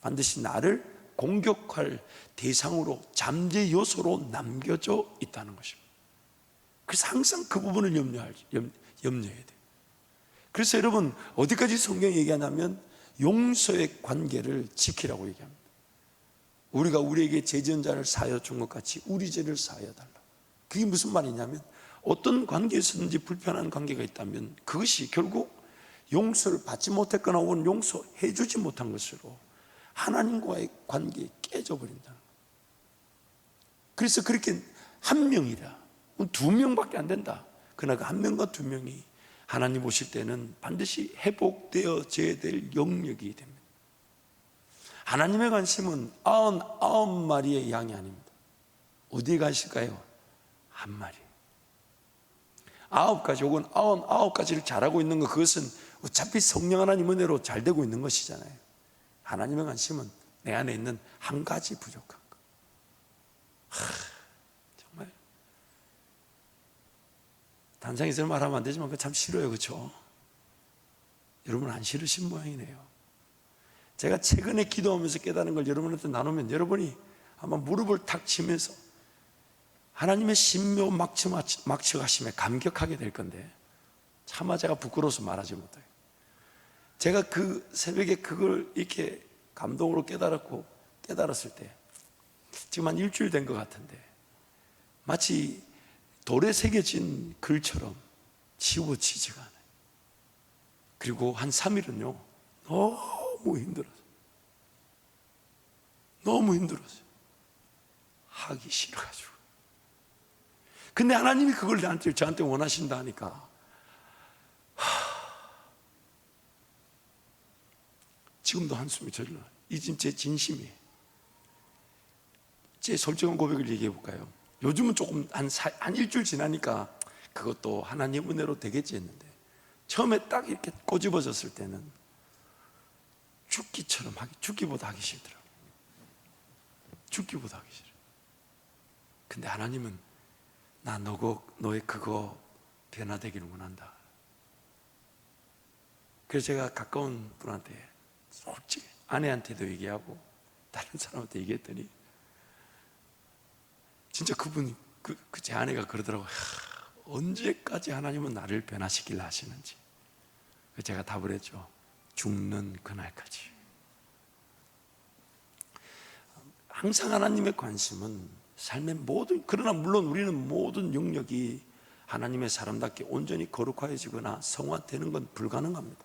반드시 나를 공격할 대상으로 잠재 요소로 남겨져 있다는 것입니다. 그래서 항상 그 부분을 염려해야 돼요. 그래서 여러분 어디까지 성경이 얘기하냐면 용서의 관계를 지키라고 얘기합니다. 우리가 우리에게 죄지은자를 사하여 준 것 같이 우리 죄를 사하여 달라. 그게 무슨 말이냐면 어떤 관계에서든지 불편한 관계가 있다면 그것이 결국 용서를 받지 못했거나 혹은 용서해 주지 못한 것으로 하나님과의 관계에 깨져버린다는 거예요. 그래서 그렇게 한 명이라 두 명밖에 안 된다. 그러나 그 한 명과 두 명이 하나님 오실 때는 반드시 회복되어져야 될 영역이 됩니다. 하나님의 관심은 99마리의 양이 아닙니다. 어디에 가실까요? 한 마리. 9가지 혹은 99가지를 잘하고 있는 것, 그것은 어차피 성령 하나님 은혜로 잘 되고 있는 것이잖아요. 하나님의 관심은 내 안에 있는 한 가지 부족한 것. 정말 단상에서 말하면 안 되지만 그거 참 싫어요. 그렇죠? 여러분 안 싫으신 모양이네요. 제가 최근에 기도하면서 깨달은 걸 여러분한테 나누면 여러분이 아마 무릎을 탁 치면서 하나님의 신묘 막측하심에 감격하게 될 건데 차마 제가 부끄러워서 말하지 못해요. 제가 그 새벽에 그걸 이렇게 감동으로 깨달았을 때 지금 한 일주일 된 것 같은데 마치 돌에 새겨진 글처럼 지워지지가 않아요. 그리고 한 3일은요 너무 힘들었어요. 하기 싫어가지고. 근데 하나님이 그걸 저한테 원하신다 하니까 지금도 한숨이 절로. 이 제 진심이에요. 제 솔직한 고백을 얘기해 볼까요? 요즘은 조금 한 일주일 지나니까 그것도 하나님 은혜로 되겠지 했는데 처음에 딱 이렇게 꼬집어졌을 때는 죽기보다 하기 싫더라고요. 죽기보다 하기 싫어요. 근데 하나님은 나 너의 그거 변화되기를 원한다. 그래서 제가 가까운 분한테 솔직히 아내한테도 얘기하고 다른 사람한테 얘기했더니 진짜 그분이 제 아내가 그러더라고요. 언제까지 하나님은 나를 변화시키려 하시는지. 제가 답을 했죠. 죽는 그날까지. 항상 하나님의 관심은 삶의 그러나 물론 우리는 모든 영역이 하나님의 사람답게 온전히 거룩하여지거나 성화되는 건 불가능합니다.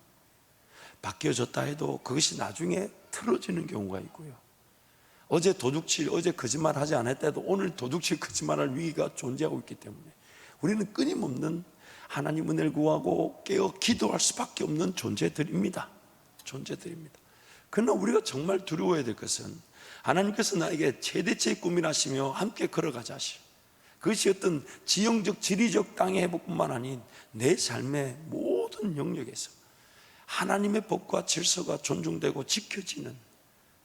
바뀌어졌다 해도 그것이 나중에 틀어지는 경우가 있고요. 어제 거짓말 하지 않았다 해도 오늘 도둑질 거짓말할 위기가 존재하고 있기 때문에 우리는 끊임없는 하나님 은혜를 구하고 깨어 기도할 수밖에 없는 존재들입니다. 그러나 우리가 정말 두려워해야 될 것은 하나님께서 나에게 최대치의 꿈이라 하시며 함께 걸어가자 하시오. 그것이 어떤 지형적 지리적 땅의 회복뿐만 아닌 내 삶의 모든 영역에서 하나님의 법과 질서가 존중되고 지켜지는,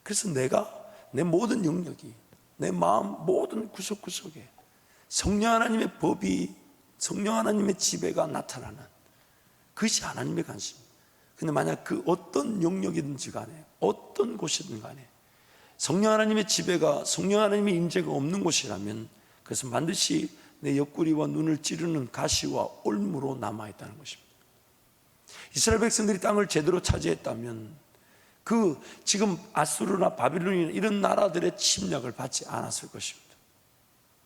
그래서 내가 내 모든 영역이, 내 마음 모든 구석구석에 성령 하나님의 법이, 성령 하나님의 지배가 나타나는, 그것이 하나님의 관심입니다. 근데 만약 그 어떤 영역이든지 간에, 어떤 곳이든 간에 성령 하나님의 지배가, 성령 하나님의 임재가 없는 곳이라면 그것은 반드시 내 옆구리와 눈을 찌르는 가시와 올무로 남아있다는 것입니다. 이스라엘 백성들이 땅을 제대로 차지했다면 그 지금 아수르나 바빌론이나 이런 나라들의 침략을 받지 않았을 것입니다.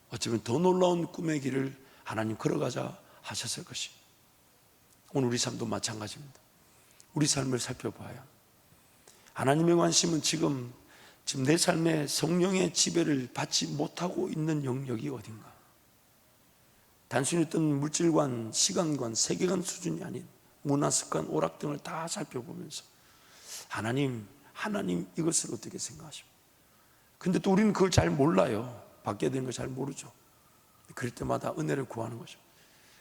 어쩌면 더 놀라운 꿈의 길을 하나님 걸어가자 하셨을 것입니다. 오늘 우리 삶도 마찬가지입니다. 우리 삶을 살펴봐야 하나님의 관심은 지금 내 삶에 성령의 지배를 받지 못하고 있는 영역이 어딘가. 단순히 어떤 물질관, 시간관, 세계관 수준이 아닌 문화, 습관, 오락 등을 다 살펴보면서 하나님 이것을 어떻게 생각하십니까? 근데 또 우리는 그걸 잘 몰라요. 받게 되는 걸 잘 모르죠. 그럴 때마다 은혜를 구하는 거죠.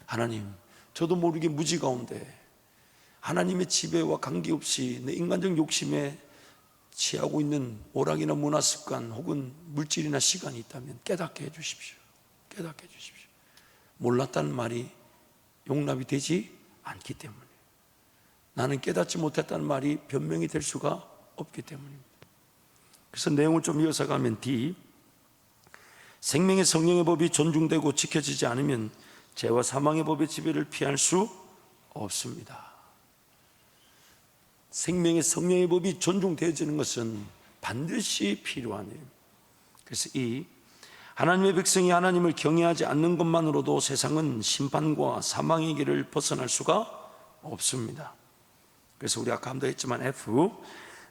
하나님, 저도 모르게 무지 가운데 하나님의 지배와 관계없이 내 인간적 욕심에 취하고 있는 오락이나 문화 습관 혹은 물질이나 시간이 있다면 깨닫게 해주십시오. 깨닫게 해주십시오. 몰랐다는 말이 용납이 되지 않기 때문에, 나는 깨닫지 못했다는 말이 변명이 될 수가 없기 때문입니다. 그래서 내용을 좀 이어서 가면 D, 생명의 성령의 법이 존중되고 지켜지지 않으면 죄와 사망의 법의 지배를 피할 수 없습니다. 생명의 성령의 법이 존중되어지는 것은 반드시 필요한 일입니다. 그래서 이 하나님의 백성이 하나님을 경외하지 않는 것만으로도 세상은 심판과 사망의 길을 벗어날 수가 없습니다. 그래서 우리 아까 한번 했지만 F,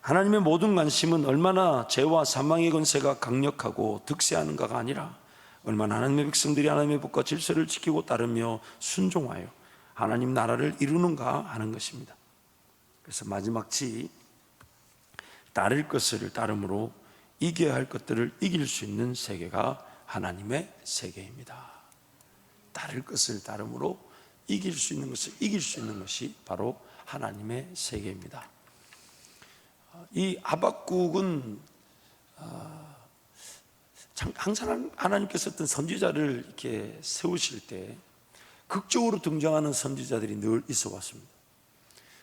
하나님의 모든 관심은 얼마나 죄와 사망의 권세가 강력하고 득세하는가가 아니라 얼마나 하나님의 백성들이 하나님의 법과 질서를 지키고 따르며 순종하여 하나님 나라를 이루는가 하는 것입니다. 그래서 마지막 G, 따를 것을 따름으로 이겨야 할 것들을 이길 수 있는 세계가 하나님의 세계입니다. 따를 것을 따름으로 이길 수 있는 것을 이길 수 있는 것이 바로 하나님의 세계입니다. 이 하박국은 항상 하나님께서 어떤 선지자를 이렇게 세우실 때 극적으로 등장하는 선지자들이 늘 있어 왔습니다.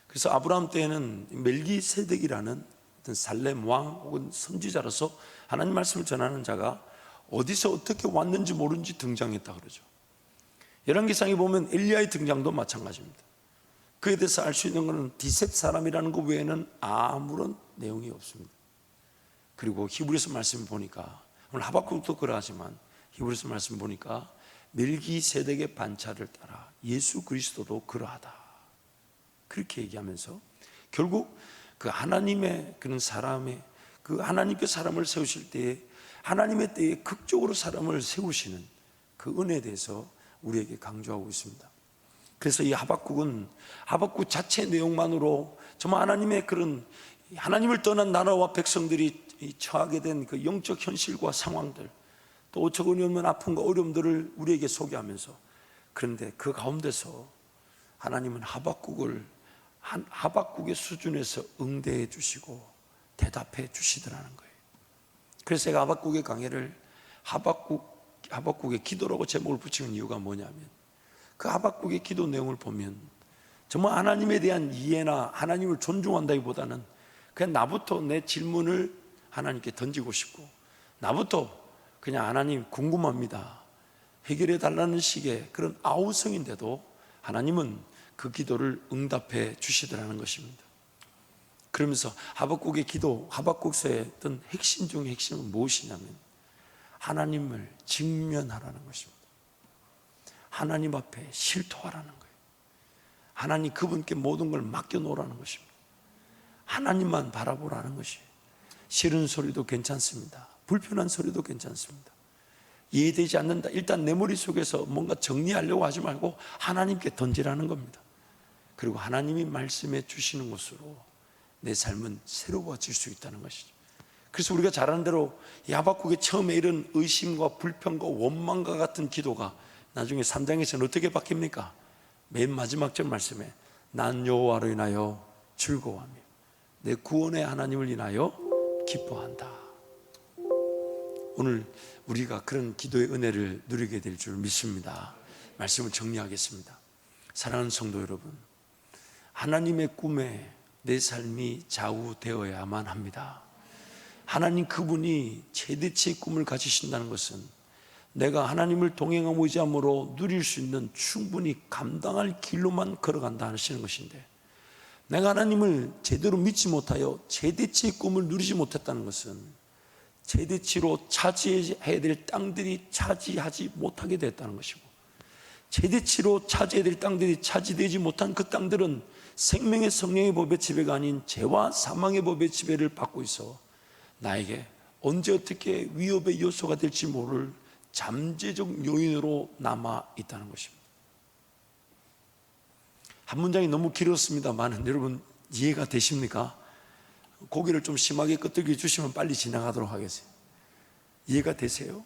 그래서 아브라함 때에는 멜기세덱이라는 어떤 살렘 왕 혹은 선지자로서 하나님 말씀을 전하는 자가 어디서 어떻게 왔는지 모르는지 등장했다 그러죠. 열왕기상에 보면 엘리야의 등장도 마찬가지입니다. 그에 대해서 알 수 있는 것은 디셉 사람이라는 것 외에는 아무런 내용이 없습니다. 그리고 히브리서 말씀 보니까, 오늘 하박국도 그러하지만 히브리서 말씀 보니까 멜기세덱의 반차를 따라 예수 그리스도도 그러하다, 그렇게 얘기하면서 결국 그 하나님의 그런 사람의, 그 하나님께 사람을 세우실 때에 하나님의 때에 극적으로 사람을 세우시는 그 은혜에 대해서 우리에게 강조하고 있습니다. 그래서 이 하박국은 하박국 자체 내용만으로 정말 하나님의 그런, 하나님을 떠난 나라와 백성들이 처하게 된 그 영적 현실과 상황들, 또 어처구니 없는 아픔과 어려움들을 우리에게 소개하면서, 그런데 그 가운데서 하나님은 하박국의 수준에서 응대해 주시고 대답해 주시더라는 거예요. 그래서 제가 하박국의 강해를 하박국의 기도라고 제목을 붙이는 이유가 뭐냐면, 그 하박국의 기도 내용을 보면 정말 하나님에 대한 이해나 하나님을 존중한다기보다는 그냥 나부터 내 질문을 하나님께 던지고 싶고, 나부터 그냥 하나님 궁금합니다, 해결해 달라는 식의 그런 아우성인데도 하나님은 그 기도를 응답해 주시더라는 것입니다. 그러면서 하박국의 기도, 하박국서의 어떤 핵심 중의 핵심은 무엇이냐면 하나님을 직면하라는 것입니다. 하나님 앞에 실토하라는 거예요. 하나님 그분께 모든 걸 맡겨놓으라는 것입니다. 하나님만 바라보라는 것이에요. 싫은 소리도 괜찮습니다. 불편한 소리도 괜찮습니다. 이해되지 않는다, 일단 내 머릿속에서 뭔가 정리하려고 하지 말고 하나님께 던지라는 겁니다. 그리고 하나님이 말씀해 주시는 것으로 내 삶은 새로워질 수 있다는 것이죠. 그래서 우리가 잘 아는 대로 이 하박국의 처음에 이런 의심과 불평과 원망과 같은 기도가 나중에 3장에서는 어떻게 바뀝니까? 맨 마지막 절 말씀에 난 여호와로 인하여 즐거워하며 내 구원의 하나님을 인하여 기뻐한다. 오늘 우리가 그런 기도의 은혜를 누리게 될 줄 믿습니다. 말씀을 정리하겠습니다. 사랑하는 성도 여러분, 하나님의 꿈에 내 삶이 좌우되어야만 합니다. 하나님 그분이 최대치의 꿈을 가지신다는 것은 내가 하나님을 동행하고 의지함으로 누릴 수 있는 충분히 감당할 길로만 걸어간다 하시는 것인데, 내가 하나님을 제대로 믿지 못하여 최대치의 꿈을 누리지 못했다는 것은 최대치로 차지해야 될 땅들이 차지하지 못하게 됐다는 것이고, 최대치로 차지해야 될 땅들이 차지되지 못한 그 땅들은 생명의 성령의 법의 지배가 아닌 죄와 사망의 법의 지배를 받고 있어 나에게 언제 어떻게 위협의 요소가 될지 모를 잠재적 요인으로 남아 있다는 것입니다. 한 문장이 너무 길었습니다만 여러분 이해가 되십니까? 고개를 좀 심하게 끄덕여 주시면 빨리 지나가도록 하겠습니다. 이해가 되세요?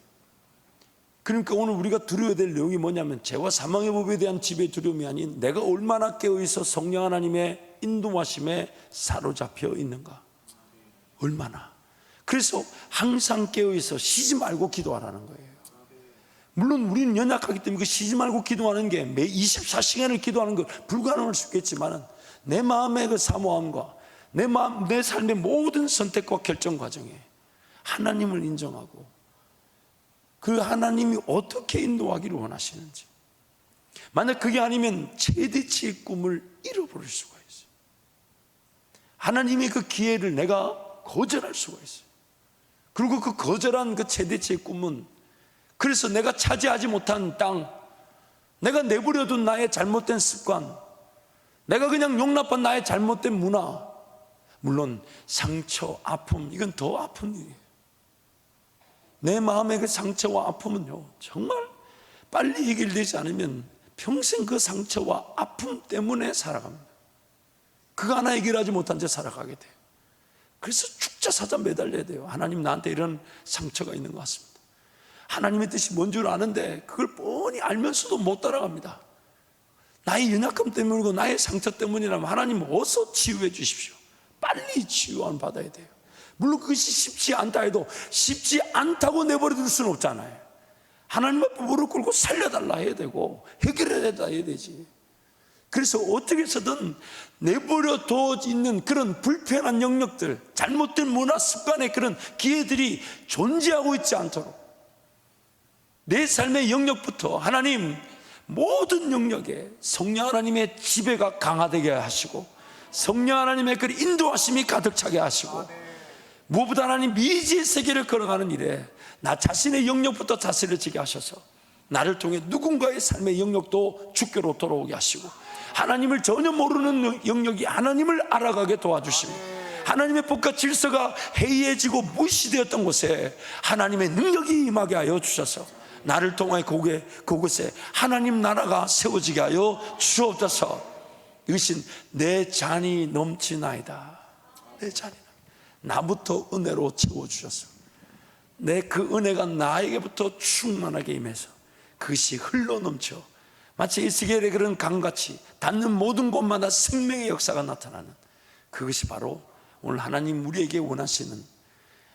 그러니까 오늘 우리가 두려워야 될 내용이 뭐냐면 죄와 사망의 법에 대한 지배의 두려움이 아닌 내가 얼마나 깨어있어 성령 하나님의 인도하심에 사로잡혀 있는가. 얼마나. 그래서 항상 깨어있어 쉬지 말고 기도하라는 거예요. 물론 우리는 연약하기 때문에 그 쉬지 말고 기도하는 게 매 24시간을 기도하는 것 불가능할 수 있겠지만 내 마음의 그 사모함과 내 삶의 모든 선택과 결정 과정에 하나님을 인정하고 그 하나님이 어떻게 인도하기를 원하시는지, 만약 그게 아니면 최대치의 꿈을 잃어버릴 수가 있어요. 하나님의 그 기회를 내가 거절할 수가 있어요. 그리고 그 거절한 그 최대치의 꿈은 그래서 내가 차지하지 못한 땅, 내가 내버려둔 나의 잘못된 습관, 내가 그냥 용납한 나의 잘못된 문화, 물론 상처, 아픔, 이건 더 아픈 일이에요. 내 마음의 그 상처와 아픔은요 정말 빨리 해결되지 않으면 평생 그 상처와 아픔 때문에 살아갑니다. 그거 하나 해결하지 못한 채 살아가게 돼요. 그래서 죽자사자 매달려야 돼요. 하나님 나한테 이런 상처가 있는 것 같습니다. 하나님의 뜻이 뭔 줄 아는데 그걸 뻔히 알면서도 못 따라갑니다. 나의 연약함 때문이고 나의 상처 때문이라면 하나님 어서 치유해 주십시오. 빨리 치유함을 받아야 돼요. 물론 그것이 쉽지 않다 해도 쉽지 않다고 내버려 둘 수는 없잖아요. 하나님 앞에 무릎 꿇고 살려달라 해야 되고 해결해달라 해야 되지. 그래서 어떻게 해서든 내버려 둬 있는 그런 불편한 영역들, 잘못된 문화 습관의 그런 기회들이 존재하고 있지 않도록 내 삶의 영역부터 하나님 모든 영역에 성령 하나님의 지배가 강화되게 하시고 성령 하나님의 그 인도하심이 가득 차게 하시고, 무엇보다 하나님 미지의 세계를 걸어가는 일에 나 자신의 영역부터 자세를 지게 하셔서 나를 통해 누군가의 삶의 영역도 주께로 돌아오게 하시고, 하나님을 전혀 모르는 영역이 하나님을 알아가게 도와주시고, 하나님의 법과 질서가 해이해지고 무시되었던 곳에 하나님의 능력이 임하게 하여 주셔서 나를 통해 그곳에 하나님 나라가 세워지게 하여 주옵소서. 이것은 내 잔이 넘치나이다. 내 잔이 나부터 은혜로 채워주셔서 내 그 은혜가 나에게부터 충만하게 임해서 그것이 흘러넘쳐 마치 에스겔의 그런 강같이 닿는 모든 곳마다 생명의 역사가 나타나는, 그것이 바로 오늘 하나님 우리에게 원하시는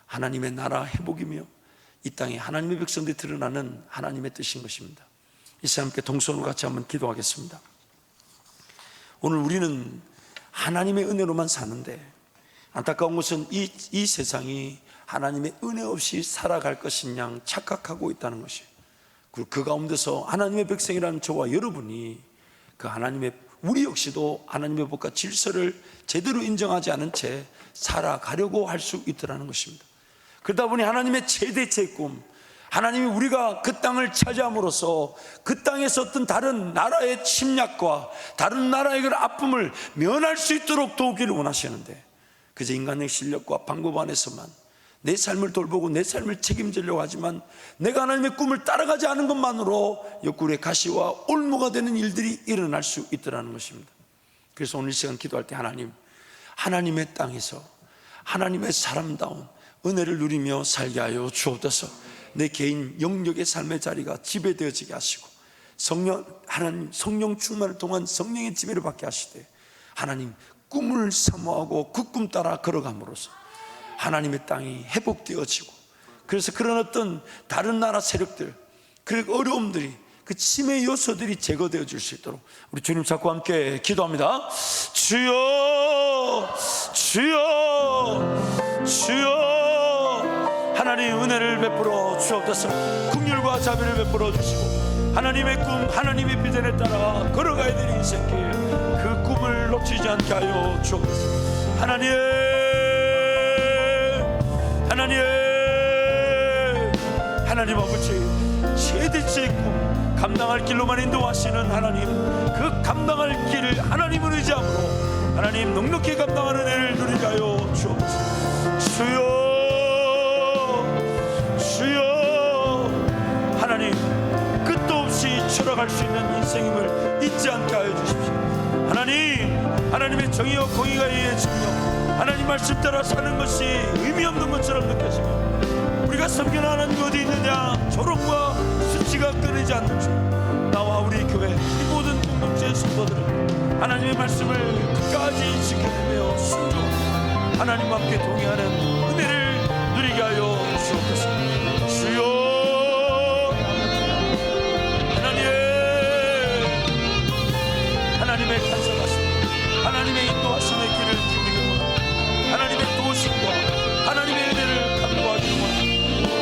하나님의 나라 회복이며 이 땅에 하나님의 백성들이 드러나는 하나님의 뜻인 것입니다. 이 시간 함께 동서로 같이 한번 기도하겠습니다. 오늘 우리는 하나님의 은혜로만 사는데 안타까운 것은 이 세상이 하나님의 은혜 없이 살아갈 것인 양 착각하고 있다는 것이에요. 그리고 그 가운데서 하나님의 백성이라는 저와 여러분이 그 하나님의, 우리 역시도 하나님의 법과 질서를 제대로 인정하지 않은 채 살아가려고 할 수 있더라는 것입니다. 그러다 보니 하나님의 최대치의 꿈, 하나님이 우리가 그 땅을 차지함으로써 그 땅에서 어떤 다른 나라의 침략과 다른 나라의 그 아픔을 면할 수 있도록 도우기를 원하시는데, 그저 인간의 실력과 방법 안에서만 내 삶을 돌보고 내 삶을 책임지려고 하지만 내가 하나님의 꿈을 따라가지 않은 것만으로 옆구리에 가시와 올무가 되는 일들이 일어날 수 있더라는 것입니다. 그래서 오늘 이 시간 기도할 때 하나님의 땅에서 하나님의 사람다운 은혜를 누리며 살게 하여 주옵소서. 내 개인 영역의 삶의 자리가 지배되어지게 하시고 하나님 성령 충만을 통한 성령의 지배를 받게 하시되 하나님 꿈을 사모하고 그 꿈 따라 걸어감으로써 하나님의 땅이 회복되어지고, 그래서 그런 어떤 다른 나라 세력들, 그리고 어려움들이, 그 침해 요소들이 제거되어 줄 수 있도록 우리 주님 잡고 함께 기도합니다. 주여, 주여, 주여, 하나님 은혜를 베풀어 주옵소서. 긍휼과 자비를 베풀어 주시고 하나님의 꿈, 하나님의 비전에 따라 걸어가야 되는 인생길, 그 꿈을 놓치지 않게 하여 주옵소서. 하나님, 하나님 아버지, 최대치의 꿈 감당할 길로만 인도하시는 하나님, 그 감당할 길을 하나님을 의지함으로 하나님 넉넉히 감당하는 은혜를 누리게 하여 주옵소서. 주여, 주여, 하나님 끝도 없이 추락할 수 있는 인생임을 잊지 않게 하여 주십시오. 하나님의 정의와 공의가 이해지며 하나님 말씀 따라 사는 것이 의미 없는 것처럼 느껴지며, 우리가 섬기는 하나님 어디 있느냐 조롱과 수치가 끊이지 않는 줄, 나와 우리 교회 이 모든 공동체의 성도들은 하나님의 말씀을 끝까지 지켜내며 순종하며 하나님과 함께 동행하는 은혜를 누리게 하여 주옵소서. 주여, 하나님의 간섭하심, 하나님의 인도하심의 길을 기울이기 원합니다. 하나님의 도우심과 하나님의 은혜를 간구하기 원합니다.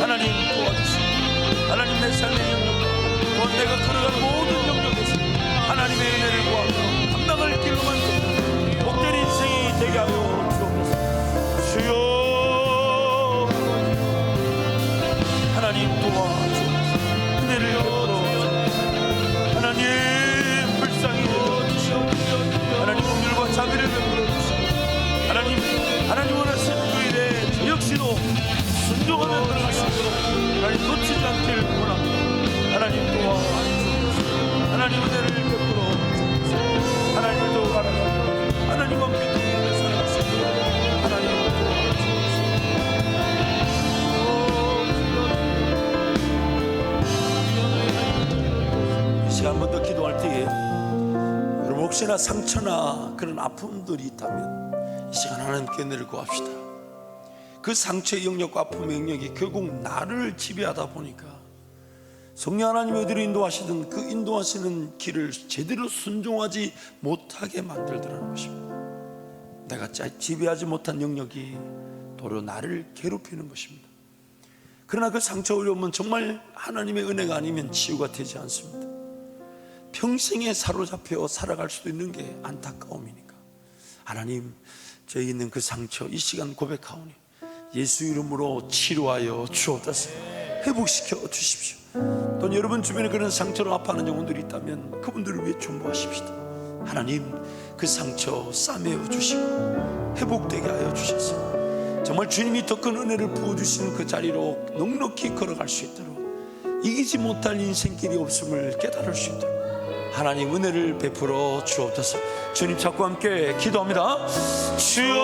하나님 도와주시고, 하나님 내 삶의 영역과 또한 내가 걸어가는 모든 영역에서 하나님의 은혜를 구하며 감당할 길로 만드는 복된 인생이 되게 하여 주옵소서. 주여, 하나님 도와주옵소서. 은혜를 베풀어 주옵소서. 하나님 불쌍히 여겨주시옵소서. 하나님 긍휼과 자비를 베풀어 주시옵소서. 하나님 원하시는 그 일에 저 역시도 순종하며 들어갈 수 있도록 하나님 놓치지 않기를 원합니다. 하나님 도와주옵소서. 하나님 은혜를 베풀어 주옵소서. 하나님을 더 바라보고 하나님과 함께 동행하며 살아갈 수 있도록 하나님 도와주옵소서. 이 시간 한 번 더 기도할 때에 여러분 혹시나 상처나 그런 아픔들이 있다면 이 시간 하나님께 은혜를 구합시다. 그 상처의 영역과 아픔의 영역이 결국 나를 지배하다 보니까 성령 하나님이 어디로 인도하시든 그 인도하시는 길을 제대로 순종하지 못하게 만들더라는 것입니다. 내가 지배하지 못한 영역이 도리어 나를 괴롭히는 것입니다. 그러나 그 상처 어려움은 정말 하나님의 은혜가 아니면 치유가 되지 않습니다. 평생에 사로잡혀 살아갈 수도 있는 게 안타까움이니까 하나님, 저희 있는 그 상처 이 시간 고백하오니 예수 이름으로 치료하여 주옵소서. 회복시켜 주십시오. 또 여러분 주변에 그런 상처로 아파하는 영혼들이 있다면 그분들을 위해 중보하십시다. 하나님, 그 상처 싸매어 주시고 회복되게 하여 주셔서 정말 주님이 더 큰 은혜를 부어주시는 그 자리로 넉넉히 걸어갈 수 있도록, 이기지 못할 인생길이 없음을 깨달을 수 있도록 하나님 은혜를 베풀어 주옵소서. 주님 찾고 함께 기도합니다. 주여,